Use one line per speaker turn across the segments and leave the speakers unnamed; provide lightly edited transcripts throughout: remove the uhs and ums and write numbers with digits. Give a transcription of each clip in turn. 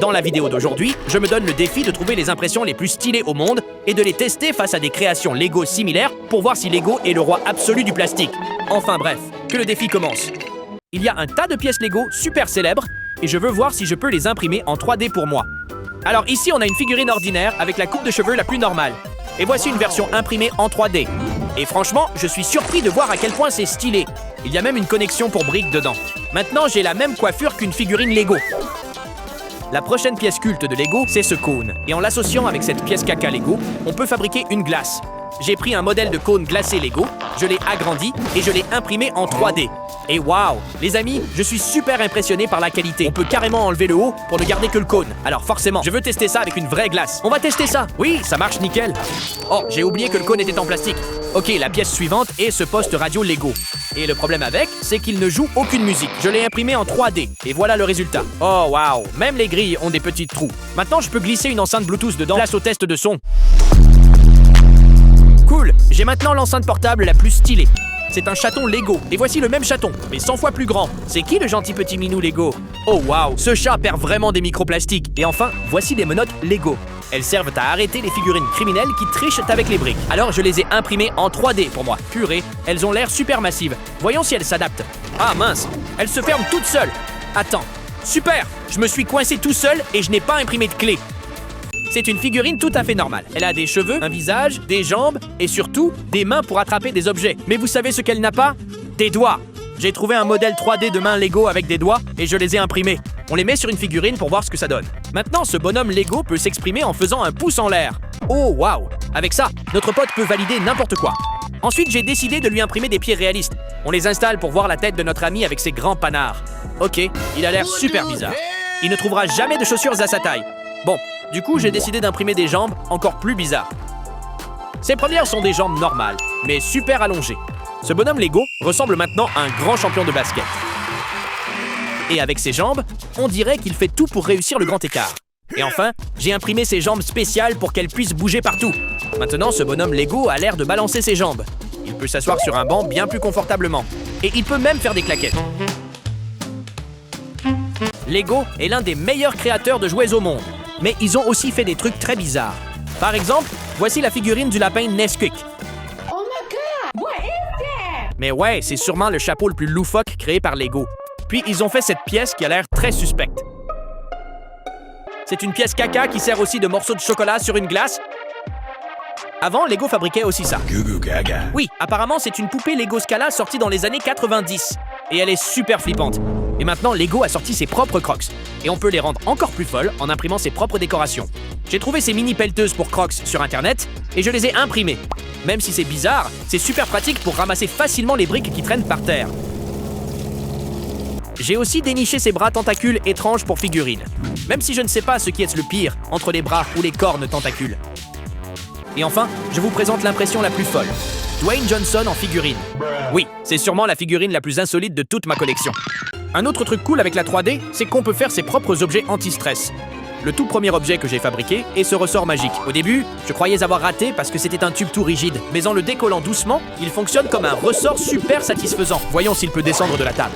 Dans la vidéo d'aujourd'hui, je me donne le défi de trouver les impressions les plus stylées au monde et de les tester face à des créations Lego similaires pour voir si Lego est le roi absolu du plastique. Enfin bref, que le défi commence. Il y a un tas de pièces Lego super célèbres et je veux voir si je peux les imprimer en 3D pour moi. Alors ici, on a une figurine ordinaire avec la coupe de cheveux la plus normale. Et voici une version imprimée en 3D. Et franchement, je suis surpris de voir à quel point c'est stylé. Il y a même une connexion pour briques dedans. Maintenant, j'ai la même coiffure qu'une figurine Lego. La prochaine pièce culte de Lego, c'est ce cône. Et en l'associant avec cette pièce caca Lego, on peut fabriquer une glace. J'ai pris un modèle de cône glacé Lego, je l'ai agrandi et je l'ai imprimé en 3D. Et waouh, les amis, je suis super impressionné par la qualité. On peut carrément enlever le haut pour ne garder que le cône. Alors forcément, je veux tester ça avec une vraie glace. On va tester ça. Oui, ça marche nickel. Oh, j'ai oublié que le cône était en plastique. Ok, la pièce suivante est ce poste radio Lego. Et le problème avec, c'est qu'il ne joue aucune musique. Je l'ai imprimé en 3D et voilà le résultat. Oh waouh, même les grilles ont des petits trous. Maintenant, je peux glisser une enceinte Bluetooth dedans. Place au test de son. Cool, j'ai maintenant l'enceinte portable la plus stylée. C'est un chaton Lego. Et voici le même chaton, mais 100 fois plus grand. C'est qui le gentil petit minou Lego? Oh waouh, ce chat perd vraiment des microplastiques. Et enfin, voici des menottes Lego. Elles servent à arrêter les figurines criminelles qui trichent avec les briques. Alors je les ai imprimées en 3D pour moi. Purée, elles ont l'air super massives. Voyons si elles s'adaptent. Ah mince, elles se ferment toutes seules. Attends, super, je me suis coincé tout seul et je n'ai pas imprimé de clé. C'est une figurine tout à fait normale. Elle a des cheveux, un visage, des jambes et surtout des mains pour attraper des objets. Mais vous savez ce qu'elle n'a pas? Des doigts. J'ai trouvé un modèle 3D de mains Lego avec des doigts et je les ai imprimés. On les met sur une figurine pour voir ce que ça donne. Maintenant, ce bonhomme Lego peut s'exprimer en faisant un pouce en l'air. Oh waouh! Avec ça, notre pote peut valider n'importe quoi. Ensuite, j'ai décidé de lui imprimer des pieds réalistes. On les installe pour voir la tête de notre ami avec ses grands panards. Ok, il a l'air super bizarre. Il ne trouvera jamais de chaussures à sa taille. Bon, du coup, j'ai décidé d'imprimer des jambes encore plus bizarres. Ces premières sont des jambes normales, mais super allongées. Ce bonhomme Lego ressemble maintenant à un grand champion de basket. Et avec ses jambes, on dirait qu'il fait tout pour réussir le grand écart. Et enfin, j'ai imprimé ses jambes spéciales pour qu'elles puissent bouger partout. Maintenant, ce bonhomme Lego a l'air de balancer ses jambes. Il peut s'asseoir sur un banc bien plus confortablement. Et il peut même faire des claquettes. Lego est l'un des meilleurs créateurs de jouets au monde. Mais ils ont aussi fait des trucs très bizarres. Par exemple, voici la figurine du lapin Nesquik.
Oh my god, what is that?
Mais ouais, c'est sûrement le chapeau le plus loufoque créé par Lego. Puis ils ont fait cette pièce qui a l'air très suspecte. C'est une pièce caca qui sert aussi de morceau de chocolat sur une glace. Avant, Lego fabriquait aussi ça.
Goo gaga.
Oui, apparemment, c'est une poupée Lego Scala sortie dans les années 90. Et elle est super flippante. Et maintenant, Lego a sorti ses propres Crocs. Et on peut les rendre encore plus folles en imprimant ses propres décorations. J'ai trouvé ces mini pelleteuses pour Crocs sur Internet et je les ai imprimées. Même si c'est bizarre, c'est super pratique pour ramasser facilement les briques qui traînent par terre. J'ai aussi déniché ces bras tentacules étranges pour figurines. Même si je ne sais pas ce qui est le pire entre les bras ou les cornes tentacules. Et enfin, je vous présente l'impression la plus folle. Dwayne Johnson en figurine. Oui, c'est sûrement la figurine la plus insolite de toute ma collection. Un autre truc cool avec la 3D, c'est qu'on peut faire ses propres objets anti-stress. Le tout premier objet que j'ai fabriqué est ce ressort magique. Au début, je croyais avoir raté parce que c'était un tube tout rigide. Mais en le décollant doucement, il fonctionne comme un ressort super satisfaisant. Voyons s'il peut descendre de la table.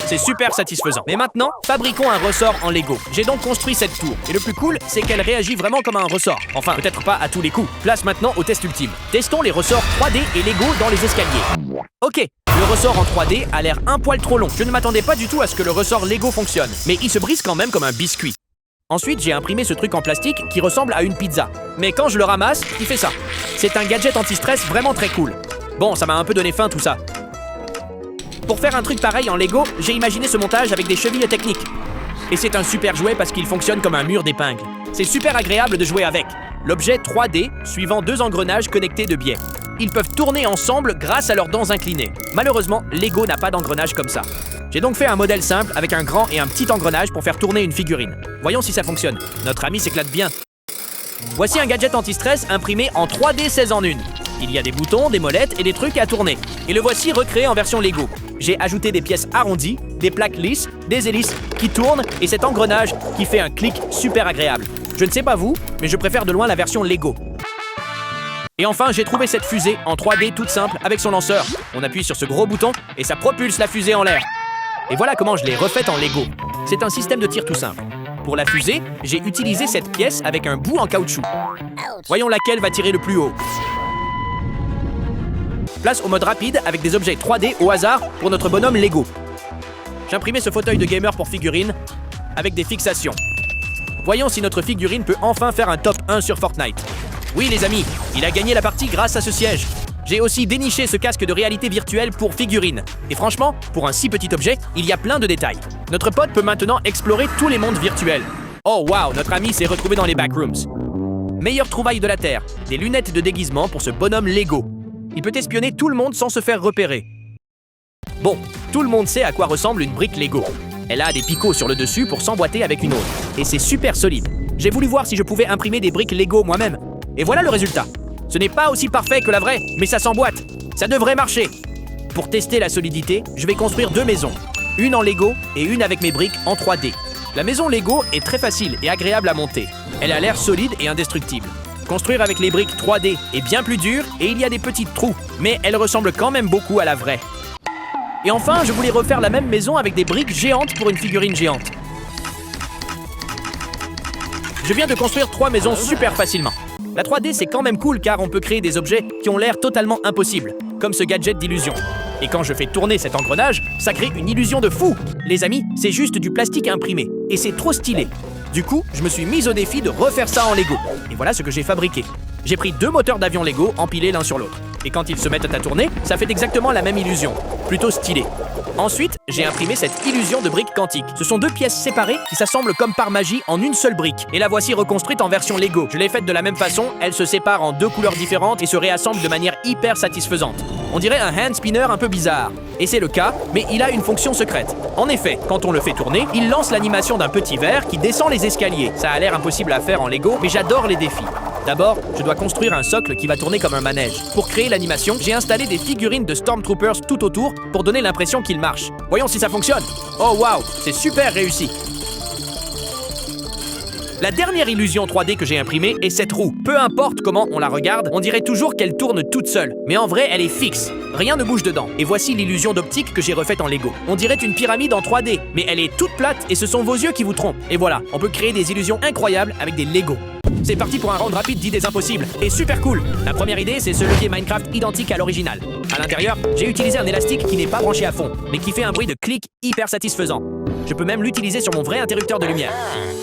C'est super satisfaisant. Mais maintenant, fabriquons un ressort en Lego. J'ai donc construit cette tour. Et le plus cool, c'est qu'elle réagit vraiment comme un ressort. Enfin, peut-être pas à tous les coups. Place maintenant au test ultime. Testons les ressorts 3D et Lego dans les escaliers. Ok, le ressort en 3D a l'air un poil trop long. Je ne m'attendais pas du tout à ce que le ressort Lego fonctionne. Mais il se brise quand même comme un biscuit. Ensuite, j'ai imprimé ce truc en plastique qui ressemble à une pizza. Mais quand je le ramasse, il fait ça. C'est un gadget anti-stress vraiment très cool. Bon, ça m'a un peu donné faim tout ça. Pour faire un truc pareil en Lego, j'ai imaginé ce montage avec des chevilles techniques. Et c'est un super jouet parce qu'il fonctionne comme un mur d'épingles. C'est super agréable de jouer avec. L'objet 3D suivant deux engrenages connectés de biais. Ils peuvent tourner ensemble grâce à leurs dents inclinées. Malheureusement, Lego n'a pas d'engrenage comme ça. J'ai donc fait un modèle simple avec un grand et un petit engrenage pour faire tourner une figurine. Voyons si ça fonctionne. Notre ami s'éclate bien. Voici un gadget anti-stress imprimé en 3D 16 en 1. Il y a des boutons, des molettes et des trucs à tourner. Et le voici recréé en version Lego. J'ai ajouté des pièces arrondies, des plaques lisses, des hélices qui tournent et cet engrenage qui fait un clic super agréable. Je ne sais pas vous, mais je préfère de loin la version Lego. Et enfin, j'ai trouvé cette fusée en 3D toute simple avec son lanceur. On appuie sur ce gros bouton et ça propulse la fusée en l'air. Et voilà comment je l'ai refaite en Lego. C'est un système de tir tout simple. Pour la fusée, j'ai utilisé cette pièce avec un bout en caoutchouc. Voyons laquelle va tirer le plus haut. Place au mode rapide avec des objets 3D au hasard pour notre bonhomme Lego. J'ai imprimé ce fauteuil de gamer pour figurine avec des fixations. Voyons si notre figurine peut enfin faire un top 1 sur Fortnite. Oui les amis, il a gagné la partie grâce à ce siège. J'ai aussi déniché ce casque de réalité virtuelle pour figurine. Et franchement, pour un si petit objet, il y a plein de détails. Notre pote peut maintenant explorer tous les mondes virtuels. Oh wow, notre ami s'est retrouvé dans les backrooms. Meilleure trouvaille de la Terre, des lunettes de déguisement pour ce bonhomme Lego. Il peut espionner tout le monde sans se faire repérer. Bon, tout le monde sait à quoi ressemble une brique Lego. Elle a des picots sur le dessus pour s'emboîter avec une autre. Et c'est super solide. J'ai voulu voir si je pouvais imprimer des briques Lego moi-même. Et voilà le résultat. Ce n'est pas aussi parfait que la vraie, mais ça s'emboîte. Ça devrait marcher. Pour tester la solidité, je vais construire 2 maisons. Une en Lego et une avec mes briques en 3D. La maison Lego est très facile et agréable à monter. Elle a l'air solide et indestructible. Construire avec les briques 3D est bien plus dur et il y a des petits trous, mais elle ressemble quand même beaucoup à la vraie. Et enfin, je voulais refaire la même maison avec des briques géantes pour une figurine géante. Je viens de construire 3 maisons super facilement. La 3D c'est quand même cool car on peut créer des objets qui ont l'air totalement impossibles, comme ce gadget d'illusion. Et quand je fais tourner cet engrenage, ça crée une illusion de fou. Les amis, c'est juste du plastique imprimé, et c'est trop stylé. Du coup, je me suis mis au défi de refaire ça en Lego. Et voilà ce que j'ai fabriqué. J'ai pris 2 moteurs d'avion Lego empilés l'un sur l'autre. Et quand ils se mettent à tourner, ça fait exactement la même illusion. Plutôt stylé. Ensuite, j'ai imprimé cette illusion de briques quantiques. Ce sont 2 pièces séparées qui s'assemblent comme par magie en une seule brique. Et la voici reconstruite en version Lego. Je l'ai faite de la même façon, elle se sépare en 2 couleurs différentes et se réassemble de manière hyper satisfaisante. On dirait un hand spinner un peu bizarre. Et c'est le cas, mais il a une fonction secrète. En effet, quand on le fait tourner, il lance l'animation d'un petit ver qui descend les escaliers. Ça a l'air impossible à faire en Lego, mais j'adore les défis. D'abord, je dois construire un socle qui va tourner comme un manège. Pour créer l'animation, j'ai installé des figurines de Stormtroopers tout autour pour donner l'impression qu'il marche. Voyons si ça fonctionne. Oh waouh, c'est super réussi. La dernière illusion 3D que j'ai imprimée est cette roue. Peu importe comment on la regarde, on dirait toujours qu'elle tourne toute seule. Mais en vrai, elle est fixe. Rien ne bouge dedans. Et voici l'illusion d'optique que j'ai refaite en Lego. On dirait une pyramide en 3D, mais elle est toute plate et ce sont vos yeux qui vous trompent. Et voilà, on peut créer des illusions incroyables avec des Lego. C'est parti pour un round rapide d'idées impossibles et super cool. La première idée, c'est ce levier Minecraft identique à l'original. À l'intérieur, j'ai utilisé un élastique qui n'est pas branché à fond, mais qui fait un bruit de clic hyper satisfaisant. Je peux même l'utiliser sur mon vrai interrupteur de lumière.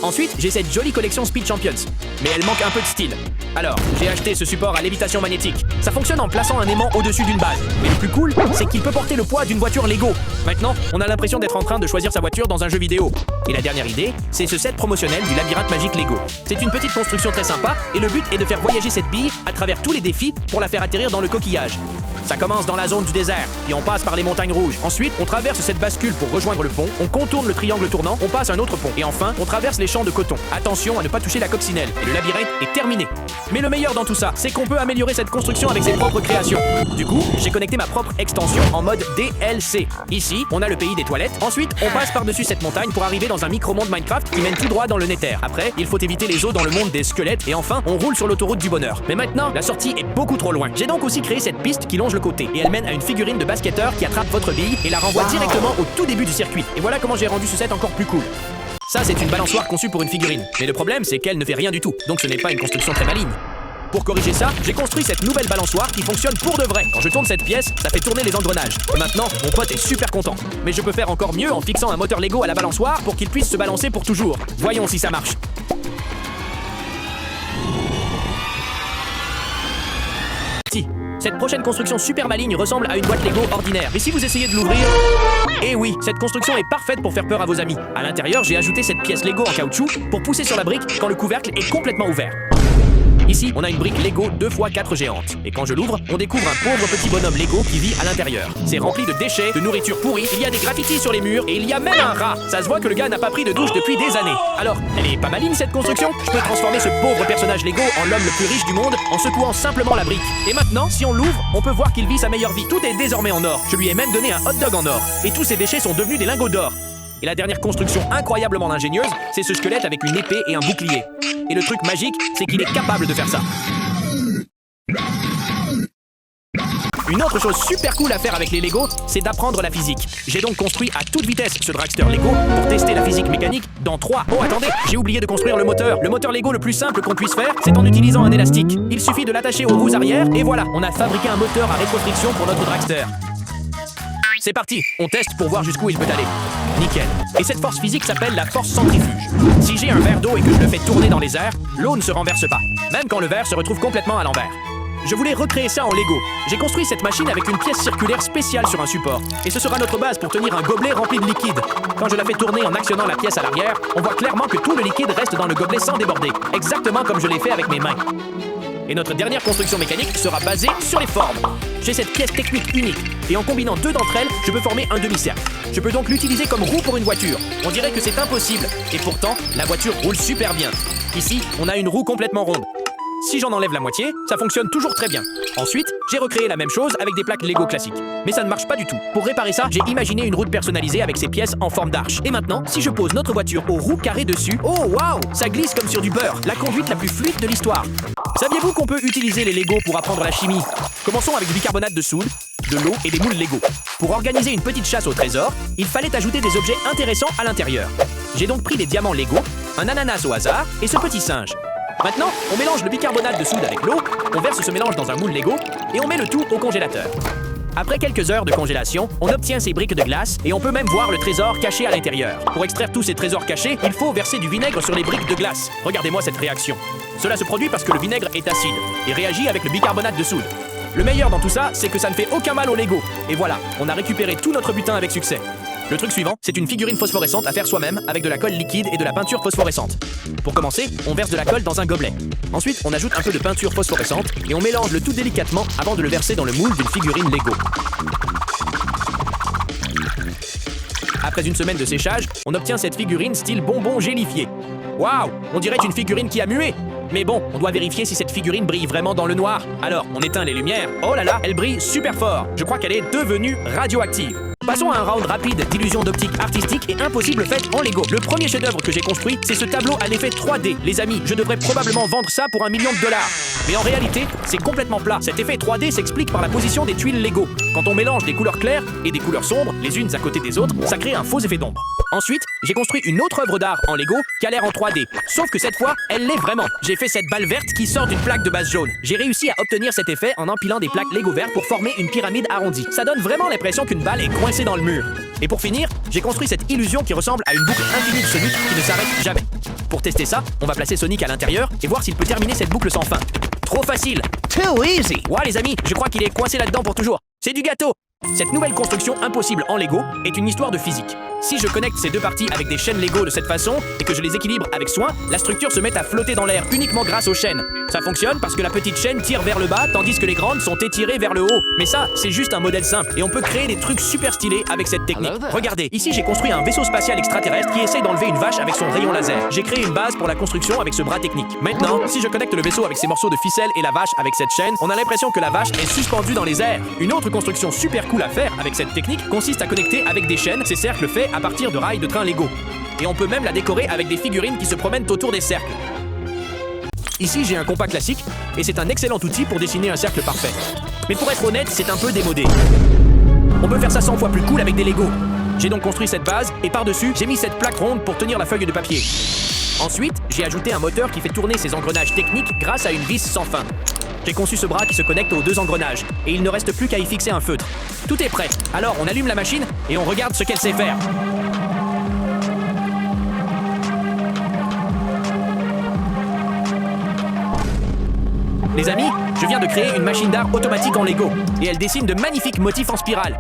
Ensuite, j'ai cette jolie collection Speed Champions, mais elle manque un peu de style. Alors, j'ai acheté ce support à lévitation magnétique. Ça fonctionne en plaçant un aimant au-dessus d'une base. Mais le plus cool, c'est qu'il peut porter le poids d'une voiture Lego. Maintenant, on a l'impression d'être en train de choisir sa voiture dans un jeu vidéo. Et la dernière idée, c'est ce set promotionnel du labyrinthe magique Lego. C'est une petite construction très sympa, et le but est de faire voyager cette bille à travers tous les défis pour la faire atterrir dans le coquillage. Ça commence dans la zone du désert, et on passe par les montagnes rouges. Ensuite, on traverse cette bascule pour rejoindre le pont, on contourne le triangle tournant, on passe un autre pont. Et enfin, on traverse les champs de coton. Attention à ne pas toucher la coccinelle, et le labyrinthe est terminé. Mais le meilleur dans tout ça, c'est qu'on peut améliorer cette construction avec ses propres créations. Du coup, j'ai connecté ma propre extension en mode DLC. Ici, on a le pays des toilettes. Ensuite, on passe par-dessus cette montagne pour arriver dans un micro-monde Minecraft qui mène tout droit dans le Nether. Après, il faut éviter les eaux dans le monde des squelettes. Et enfin, on roule sur l'autoroute du bonheur. Mais maintenant, la sortie est beaucoup trop loin. J'ai donc aussi créé cette piste qui longe le côté. Et elle mène à une figurine de basketteur qui attrape votre bille et la renvoie directement au tout début du circuit. Et voilà comment j'ai rendu ce set encore plus cool. Ça, c'est une balançoire conçue pour une figurine. Mais le problème, c'est qu'elle ne fait rien du tout. Donc ce n'est pas une construction très maligne. Pour corriger ça, j'ai construit cette nouvelle balançoire qui fonctionne pour de vrai. Quand je tourne cette pièce, ça fait tourner les engrenages. Et maintenant, mon pote est super content. Mais je peux faire encore mieux en fixant un moteur Lego à la balançoire pour qu'il puisse se balancer pour toujours. Voyons si ça marche. Si. Cette prochaine construction super maligne ressemble à une boîte Lego ordinaire. Mais si vous essayez de l'ouvrir... Eh oui, cette construction est parfaite pour faire peur à vos amis. À l'intérieur, j'ai ajouté cette pièce Lego en caoutchouc pour pousser sur la brique quand le couvercle est complètement ouvert. Ici, on a une brique Lego 2x4 géante. Et quand je l'ouvre, on découvre un pauvre petit bonhomme Lego qui vit à l'intérieur. C'est rempli de déchets, de nourriture pourrie, il y a des graffitis sur les murs et il y a même un rat. Ça se voit que le gars n'a pas pris de douche depuis des années. Alors, elle est pas maligne cette construction? Je peux transformer ce pauvre personnage Lego en l'homme le plus riche du monde en secouant simplement la brique. Et maintenant, si on l'ouvre, on peut voir qu'il vit sa meilleure vie. Tout est désormais en or. Je lui ai même donné un hot dog en or. Et tous ces déchets sont devenus des lingots d'or. Et la dernière construction incroyablement ingénieuse, c'est ce squelette avec une épée et un bouclier. Et le truc magique, c'est qu'il est capable de faire ça. Une autre chose super cool à faire avec les Lego, c'est d'apprendre la physique. J'ai donc construit à toute vitesse ce dragster Lego pour tester la physique mécanique dans 3. Oh attendez, j'ai oublié de construire le moteur. Le moteur Lego le plus simple qu'on puisse faire, c'est en utilisant un élastique. Il suffit de l'attacher aux roues arrière et voilà, on a fabriqué un moteur à rétrofriction pour notre dragster. C'est parti, on teste pour voir jusqu'où il peut aller. Nickel. Et cette force physique s'appelle la force centrifuge. Si j'ai un verre d'eau et que je le fais tourner dans les airs, l'eau ne se renverse pas, même quand le verre se retrouve complètement à l'envers. Je voulais recréer ça en Lego. J'ai construit cette machine avec une pièce circulaire spéciale sur un support. Et ce sera notre base pour tenir un gobelet rempli de liquide. Quand je la fais tourner en actionnant la pièce à l'arrière, on voit clairement que tout le liquide reste dans le gobelet sans déborder. Exactement comme je l'ai fait avec mes mains. Et notre dernière construction mécanique sera basée sur les formes. J'ai cette pièce technique unique, et en combinant 2 d'entre elles, je peux former un demi-cercle. Je peux donc l'utiliser comme roue pour une voiture. On dirait que c'est impossible, et pourtant, la voiture roule super bien. Ici, on a une roue complètement ronde. Si j'en enlève la moitié, ça fonctionne toujours très bien. Ensuite, j'ai recréé la même chose avec des plaques Lego classiques. Mais ça ne marche pas du tout. Pour réparer ça, j'ai imaginé une route personnalisée avec ces pièces en forme d'arche. Et maintenant, si je pose notre voiture aux roues carrées dessus, oh waouh, ça glisse comme sur du beurre. La conduite la plus fluide de l'histoire. Saviez-vous qu'on peut utiliser les Lego pour apprendre la chimie? Commençons avec du bicarbonate de soude, de l'eau et des moules Lego. Pour organiser une petite chasse au trésor, il fallait ajouter des objets intéressants à l'intérieur. J'ai donc pris des diamants Lego, un ananas au hasard et ce petit singe. Maintenant, on mélange le bicarbonate de soude avec l'eau, on verse ce mélange dans un moule Lego et on met le tout au congélateur. Après quelques heures de congélation, on obtient ces briques de glace et on peut même voir le trésor caché à l'intérieur. Pour extraire tous ces trésors cachés, il faut verser du vinaigre sur les briques de glace. Regardez-moi cette réaction. Cela se produit parce que le vinaigre est acide et réagit avec le bicarbonate de soude. Le meilleur dans tout ça, c'est que ça ne fait aucun mal au Lego. Et voilà, on a récupéré tout notre butin avec succès. Le truc suivant, c'est une figurine phosphorescente à faire soi-même avec de la colle liquide et de la peinture phosphorescente. Pour commencer, on verse de la colle dans un gobelet. Ensuite, on ajoute un peu de peinture phosphorescente et on mélange le tout délicatement avant de le verser dans le moule d'une figurine Lego. Après une semaine de séchage, on obtient cette figurine style bonbon gélifié. Waouh, on dirait une figurine qui a mué. Mais bon, on doit vérifier si cette figurine brille vraiment dans le noir. Alors, on éteint les lumières. Oh là là, elle brille super fort. Je crois qu'elle est devenue radioactive. Passons à un round rapide d'illusions d'optique artistique et impossible faites en Lego. Le premier chef-d'œuvre que j'ai construit, c'est ce tableau à l'effet 3D. Les amis, je devrais probablement vendre ça pour $1 million. Mais en réalité, c'est complètement plat. Cet effet 3D s'explique par la position des tuiles Lego. Quand on mélange des couleurs claires et des couleurs sombres, les unes à côté des autres, ça crée un faux effet d'ombre. Ensuite, j'ai construit une autre œuvre d'art en Lego qui a l'air en 3D. Sauf que cette fois, elle l'est vraiment. J'ai fait cette balle verte qui sort d'une plaque de base jaune. J'ai réussi à obtenir cet effet en empilant des plaques Lego vertes pour former une pyramide arrondie. Ça donne vraiment l'impression qu'une balle est coincée dans le mur. Et pour finir, j'ai construit cette illusion qui ressemble à une boucle infinie de Sonic qui ne s'arrête jamais. Pour tester ça, on va placer Sonic à l'intérieur et voir s'il peut terminer cette boucle sans fin. Trop facile! Too easy! Ouais les amis, je crois qu'il est coincé là-dedans pour toujours. C'est du gâteau! Cette nouvelle construction impossible en Lego est une histoire de physique. Si je connecte ces deux parties avec des chaînes Lego de cette façon et que je les équilibre avec soin, la structure se met à flotter dans l'air uniquement grâce aux chaînes. Ça fonctionne parce que la petite chaîne tire vers le bas tandis que les grandes sont étirées vers le haut. Mais ça, c'est juste un modèle simple et on peut créer des trucs super stylés avec cette technique. Regardez, ici j'ai construit un vaisseau spatial extraterrestre qui essaye d'enlever une vache avec son rayon laser. J'ai créé une base pour la construction avec ce bras technique. Maintenant, si je connecte le vaisseau avec ces morceaux de ficelle et la vache avec cette chaîne, on a l'impression que la vache est suspendue dans les airs. Une autre construction super cool à faire avec cette technique consiste à connecter avec des chaînes ces cercles faits à partir de rails de train Lego. Et on peut même la décorer avec des figurines qui se promènent autour des cercles. Ici, j'ai un compas classique et c'est un excellent outil pour dessiner un cercle parfait. Mais pour être honnête, c'est un peu démodé. On peut faire ça 100 fois plus cool avec des Lego. J'ai donc construit cette base et par-dessus, j'ai mis cette plaque ronde pour tenir la feuille de papier. Ensuite, j'ai ajouté un moteur qui fait tourner ces engrenages techniques grâce à une vis sans fin. J'ai conçu ce bras qui se connecte aux deux engrenages et il ne reste plus qu'à y fixer un feutre. Tout est prêt. Alors, on allume la machine et on regarde ce qu'elle sait faire. Les amis, je viens de créer une machine d'art automatique en Lego et elle dessine de magnifiques motifs en spirale.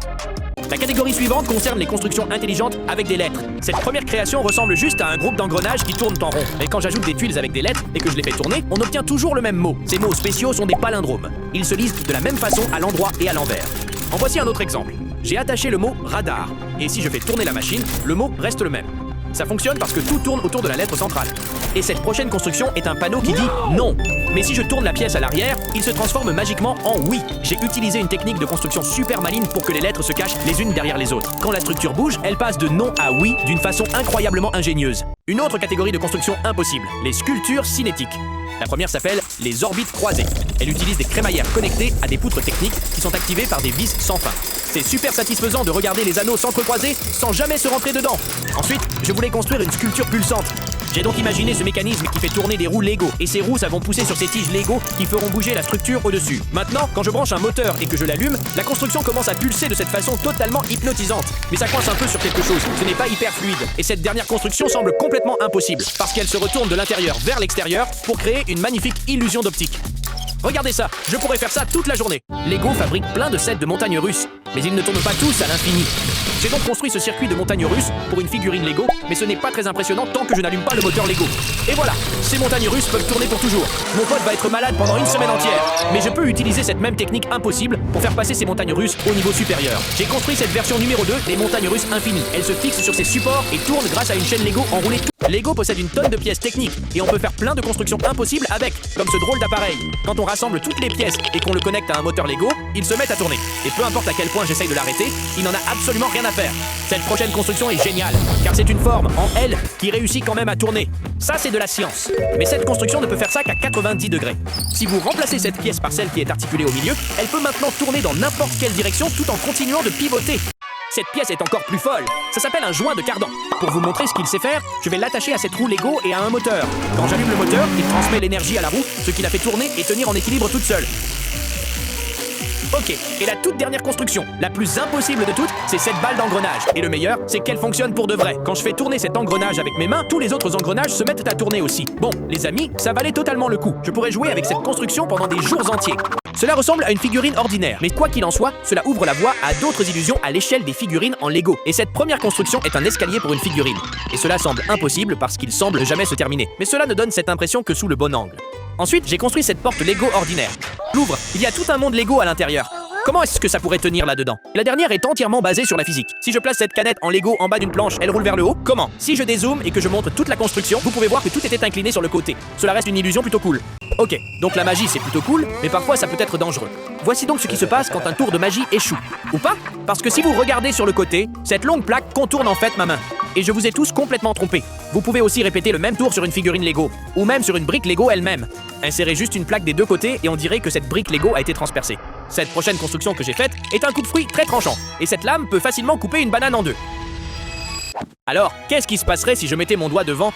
La catégorie suivante concerne les constructions intelligentes avec des lettres. Cette première création ressemble juste à un groupe d'engrenages qui tournent en rond. Mais quand j'ajoute des tuiles avec des lettres et que je les fais tourner, on obtient toujours le même mot. Ces mots spéciaux sont des palindromes. Ils se lisent de la même façon à l'endroit et à l'envers. En voici un autre exemple. J'ai attaché le mot radar. Et si je fais tourner la machine, le mot reste le même. Ça fonctionne parce que tout tourne autour de la lettre centrale. Et cette prochaine construction est un panneau qui dit non. Mais si je tourne la pièce à l'arrière, il se transforme magiquement en oui. J'ai utilisé une technique de construction super maligne pour que les lettres se cachent les unes derrière les autres. Quand la structure bouge, elle passe de non à oui d'une façon incroyablement ingénieuse. Une autre catégorie de construction impossible, les sculptures cinétiques. La première s'appelle les orbites croisées. Elle utilise des crémaillères connectées à des poutres techniques qui sont activées par des vis sans fin. C'est super satisfaisant de regarder les anneaux s'entrecroiser sans jamais se rentrer dedans. Ensuite, je voulais construire une sculpture pulsante. J'ai donc imaginé ce mécanisme qui fait tourner des roues Lego, et ces roues vont pousser sur ces tiges Lego qui feront bouger la structure au-dessus. Maintenant, quand je branche un moteur et que je l'allume, la construction commence à pulser de cette façon totalement hypnotisante. Mais ça coince un peu sur quelque chose, ce n'est pas hyper fluide. Et cette dernière construction semble complètement impossible, parce qu'elle se retourne de l'intérieur vers l'extérieur pour créer une magnifique illusion d'optique. Regardez ça, je pourrais faire ça toute la journée. Lego fabrique plein de sets de montagnes russes, mais ils ne tournent pas tous à l'infini. J'ai donc construit ce circuit de montagnes russes pour une figurine Lego, mais ce n'est pas très impressionnant tant que je n'allume pas le moteur Lego. Et voilà, ces montagnes russes peuvent tourner pour toujours. Mon pote va être malade pendant une semaine entière, mais je peux utiliser cette même technique impossible pour faire passer ces montagnes russes au niveau supérieur. J'ai construit cette version numéro 2 des montagnes russes infinies. Elles se fixent sur ces supports et tournent grâce à une chaîne Lego enroulée. Lego possède une tonne de pièces techniques et on peut faire plein de constructions impossibles avec, comme ce drôle d'appareil. Quand on rassemble toutes les pièces et qu'on le connecte à un moteur Lego, il se met à tourner. Et peu importe à quel point j'essaye de l'arrêter, il n'en a absolument rien à faire. Cette prochaine construction est géniale, car c'est une forme en L qui réussit quand même à tourner. Ça, c'est de la science. Mais cette construction ne peut faire ça qu'à 90 degrés. Si vous remplacez cette pièce par celle qui est articulée au milieu, elle peut maintenant tourner dans n'importe quelle direction tout en continuant de pivoter. Cette pièce est encore plus folle. Ça s'appelle un joint de cardan. Pour vous montrer ce qu'il sait faire, je vais l'attacher à cette roue Lego et à un moteur. Quand j'allume le moteur, il transmet l'énergie à la roue, ce qui la fait tourner et tenir en équilibre toute seule. Ok, et la toute dernière construction, la plus impossible de toutes, c'est cette balle d'engrenage. Et le meilleur, c'est qu'elle fonctionne pour de vrai. Quand je fais tourner cet engrenage avec mes mains, tous les autres engrenages se mettent à tourner aussi. Bon, les amis, ça valait totalement le coup. Je pourrais jouer avec cette construction pendant des jours entiers. Cela ressemble à une figurine ordinaire, mais quoi qu'il en soit, cela ouvre la voie à d'autres illusions à l'échelle des figurines en Lego. Et cette première construction est un escalier pour une figurine. Et cela semble impossible parce qu'il semble jamais se terminer. Mais cela ne donne cette impression que sous le bon angle. Ensuite, j'ai construit cette porte Lego ordinaire. L'ouvre, il y a tout un monde Lego à l'intérieur. Comment est-ce que ça pourrait tenir là-dedans? La dernière est entièrement basée sur la physique. Si je place cette canette en Lego en bas d'une planche, elle roule vers le haut. Comment? Si je dézoome et que je montre toute la construction, vous pouvez voir que tout était incliné sur le côté. Cela reste une illusion plutôt cool. Ok, donc la magie c'est plutôt cool, mais parfois ça peut être dangereux. Voici donc ce qui se passe quand un tour de magie échoue. Ou pas? Parce que si vous regardez sur le côté, cette longue plaque contourne en fait ma main. Et je vous ai tous complètement trompés. Vous pouvez aussi répéter le même tour sur une figurine Lego, ou même sur une brique Lego elle-même. Insérez juste une plaque des deux côtés et on dirait que cette brique Lego a été transpercée. Cette prochaine construction que j'ai faite est un coup de fruit très tranchant, et cette lame peut facilement couper une banane en deux. Alors, qu'est-ce qui se passerait si je mettais mon doigt devant?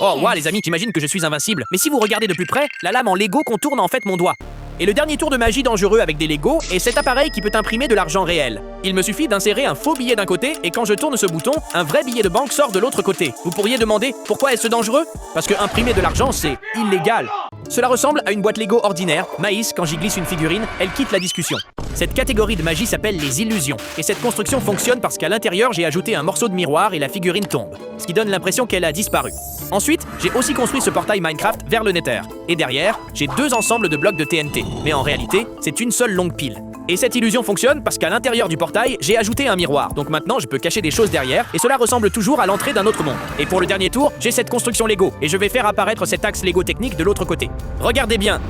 Oh, wow, les amis, j'imagine que je suis invincible. Mais si vous regardez de plus près, la lame en Lego contourne en fait mon doigt. Et le dernier tour de magie dangereux avec des Lego est cet appareil qui peut imprimer de l'argent réel. Il me suffit d'insérer un faux billet d'un côté et quand je tourne ce bouton, un vrai billet de banque sort de l'autre côté. Vous pourriez demander pourquoi est-ce dangereux? Parce que imprimer de l'argent, c'est illégal. Cela ressemble à une boîte Lego ordinaire. Maïs, quand j'y glisse une figurine, elle quitte la discussion. Cette catégorie de magie s'appelle les illusions. Et cette construction fonctionne parce qu'à l'intérieur, j'ai ajouté un morceau de miroir et la figurine tombe. Ce qui donne l'impression qu'elle a disparu. Ensuite, j'ai aussi construit ce portail Minecraft vers le Nether. Et derrière, j'ai deux ensembles de blocs de TNT. Mais en réalité, c'est une seule longue pile. Et cette illusion fonctionne parce qu'à l'intérieur du portail, j'ai ajouté un miroir. Donc maintenant, je peux cacher des choses derrière et cela ressemble toujours à l'entrée d'un autre monde. Et pour le dernier tour, j'ai cette construction Lego et je vais faire apparaître cet axe Lego technique de l'autre côté. Regardez bien.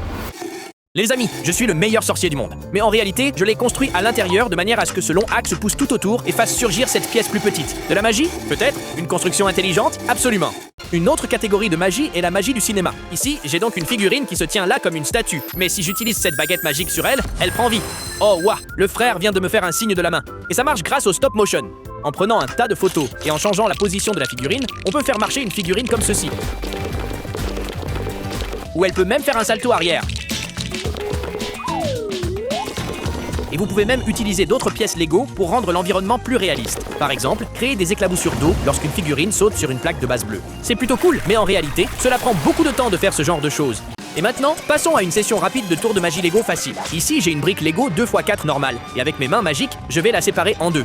Les amis, je suis le meilleur sorcier du monde. Mais en réalité, je l'ai construit à l'intérieur de manière à ce que ce long axe pousse tout autour et fasse surgir cette pièce plus petite. De la magie? Peut-être. Une construction intelligente? Absolument. Une autre catégorie de magie est la magie du cinéma. Ici, j'ai donc une figurine qui se tient là comme une statue. Mais si j'utilise cette baguette magique sur elle, elle prend vie. Oh waouh, le frère vient de me faire un signe de la main. Et ça marche grâce au stop motion. En prenant un tas de photos et en changeant la position de la figurine, on peut faire marcher une figurine comme ceci. Ou elle peut même faire un salto arrière. Et vous pouvez même utiliser d'autres pièces Lego pour rendre l'environnement plus réaliste. Par exemple, créer des éclaboussures d'eau lorsqu'une figurine saute sur une plaque de base bleue. C'est plutôt cool, mais en réalité, cela prend beaucoup de temps de faire ce genre de choses. Et maintenant, passons à une session rapide de tour de magie Lego facile. Ici, j'ai une brique Lego 2x4 normale, et avec mes mains magiques, je vais la séparer en deux.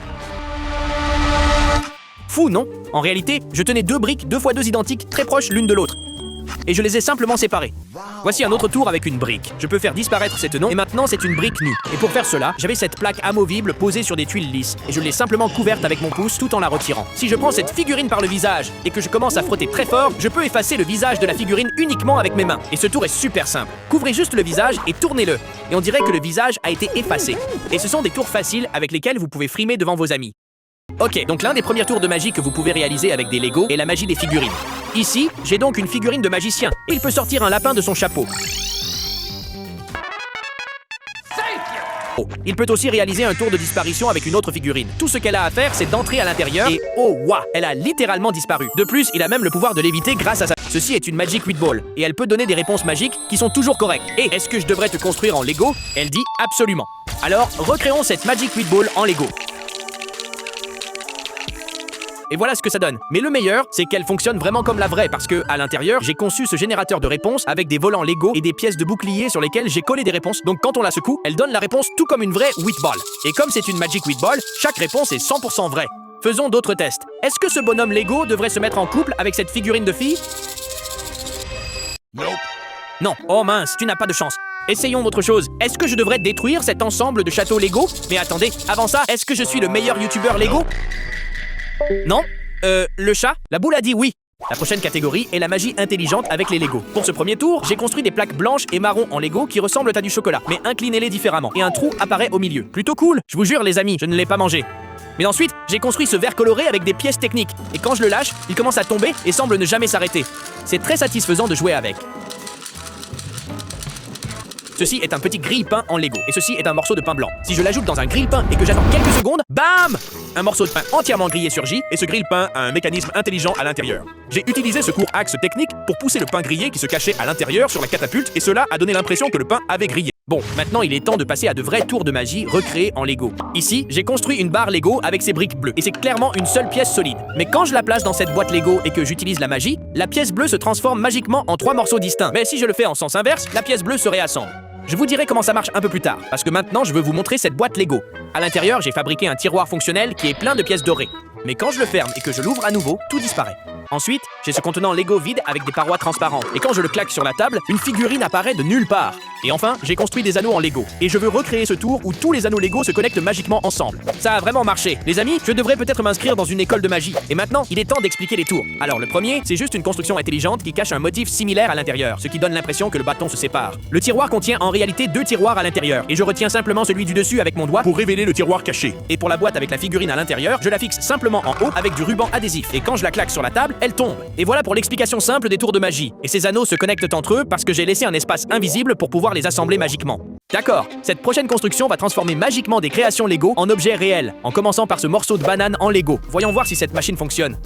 Fou, non? En réalité, je tenais deux briques 2x2 identiques très proches l'une de l'autre. Et je les ai simplement séparées. Voici un autre tour avec une brique. Je peux faire disparaître cette tenon et maintenant c'est une brique nue. Et pour faire cela, j'avais cette plaque amovible posée sur des tuiles lisses et je l'ai simplement couverte avec mon pouce tout en la retirant. Si je prends cette figurine par le visage et que je commence à frotter très fort, je peux effacer le visage de la figurine uniquement avec mes mains. Et ce tour est super simple. Couvrez juste le visage et tournez-le. Et on dirait que le visage a été effacé. Et ce sont des tours faciles avec lesquels vous pouvez frimer devant vos amis. Ok, donc l'un des premiers tours de magie que vous pouvez réaliser avec des Lego est la magie des figurines. Ici, j'ai donc une figurine de magicien. Et il peut sortir un lapin de son chapeau. Il peut aussi réaliser un tour de disparition avec une autre figurine. Tout ce qu'elle a à faire, c'est d'entrer à l'intérieur et oh waouh, elle a littéralement disparu. De plus, il a même le pouvoir de l'éviter grâce à ça. Ceci est une Magic 8 Ball et elle peut donner des réponses magiques qui sont toujours correctes. Et est-ce que je devrais te construire en Lego? Elle dit absolument. Alors, recréons cette Magic 8 Ball en Lego. Et voilà ce que ça donne. Mais le meilleur, c'est qu'elle fonctionne vraiment comme la vraie parce que, à l'intérieur, j'ai conçu ce générateur de réponses avec des volants Lego et des pièces de bouclier sur lesquelles j'ai collé des réponses. Donc quand on la secoue, elle donne la réponse tout comme une vraie 8 Ball. Et comme c'est une Magic 8 Ball, chaque réponse est 100% vraie. Faisons d'autres tests. Est-ce que ce bonhomme Lego devrait se mettre en couple avec cette figurine de fille?
Nope.
Non. Oh mince, tu n'as pas de chance. Essayons autre chose. Est-ce que je devrais détruire cet ensemble de châteaux Lego? Mais attendez, avant ça, est-ce que je suis le meilleur youtubeur Lego? Non? Le chat? La boule a dit oui. La prochaine catégorie est la magie intelligente avec les Lego. Pour ce premier tour, j'ai construit des plaques blanches et marron en Lego qui ressemblent à du chocolat, mais inclinez-les différemment. Et un trou apparaît au milieu. Plutôt cool. Je vous jure les amis, je ne l'ai pas mangé. Mais ensuite, j'ai construit ce verre coloré avec des pièces techniques. Et quand je le lâche, il commence à tomber et semble ne jamais s'arrêter. C'est très satisfaisant de jouer avec. Ceci est un petit grille-pain en Lego, et ceci est un morceau de pain blanc. Si je l'ajoute dans un grille-pain et que j'attends quelques secondes, bam! Un morceau de pain entièrement grillé surgit, et ce grille-pain a un mécanisme intelligent à l'intérieur. J'ai utilisé ce court axe technique pour pousser le pain grillé qui se cachait à l'intérieur sur la catapulte, et cela a donné l'impression que le pain avait grillé. Bon, maintenant il est temps de passer à de vrais tours de magie recréés en Lego. Ici, j'ai construit une barre Lego avec ses briques bleues, et c'est clairement une seule pièce solide. Mais quand je la place dans cette boîte Lego et que j'utilise la magie, la pièce bleue se transforme magiquement en 3 morceaux distincts. Mais si je le fais en sens inverse, la pièce bleue se réassemble. Je vous dirai comment ça marche un peu plus tard, parce que maintenant je veux vous montrer cette boîte Lego. À l'intérieur, j'ai fabriqué un tiroir fonctionnel qui est plein de pièces dorées. Mais quand je le ferme et que je l'ouvre à nouveau, tout disparaît. Ensuite, j'ai ce contenant Lego vide avec des parois transparentes. Et quand je le claque sur la table, une figurine apparaît de nulle part. Et enfin, j'ai construit des anneaux en Lego. Et je veux recréer ce tour où tous les anneaux Lego se connectent magiquement ensemble. Ça a vraiment marché. Les amis, je devrais peut-être m'inscrire dans une école de magie. Et maintenant, il est temps d'expliquer les tours. Alors le premier, c'est juste une construction intelligente qui cache un motif similaire à l'intérieur, ce qui donne l'impression que le bâton se sépare. Le tiroir contient en réalité 2 tiroirs à l'intérieur. Et je retiens simplement celui du dessus avec mon doigt
Pour révéler le tiroir caché.
Et pour la boîte avec la figurine à l'intérieur, je la fixe simplement en haut avec du ruban adhésif. Et quand je la claque sur la table, elle tombe. Et voilà pour l'explication simple des tours de magie. Et ces anneaux se connectent entre eux parce que j'ai laissé un espace invisible pour pouvoir les assembler magiquement. D'accord, cette prochaine construction va transformer magiquement des créations Lego en objets réels, en commençant par ce morceau de banane en Lego. Voyons voir si cette machine fonctionne.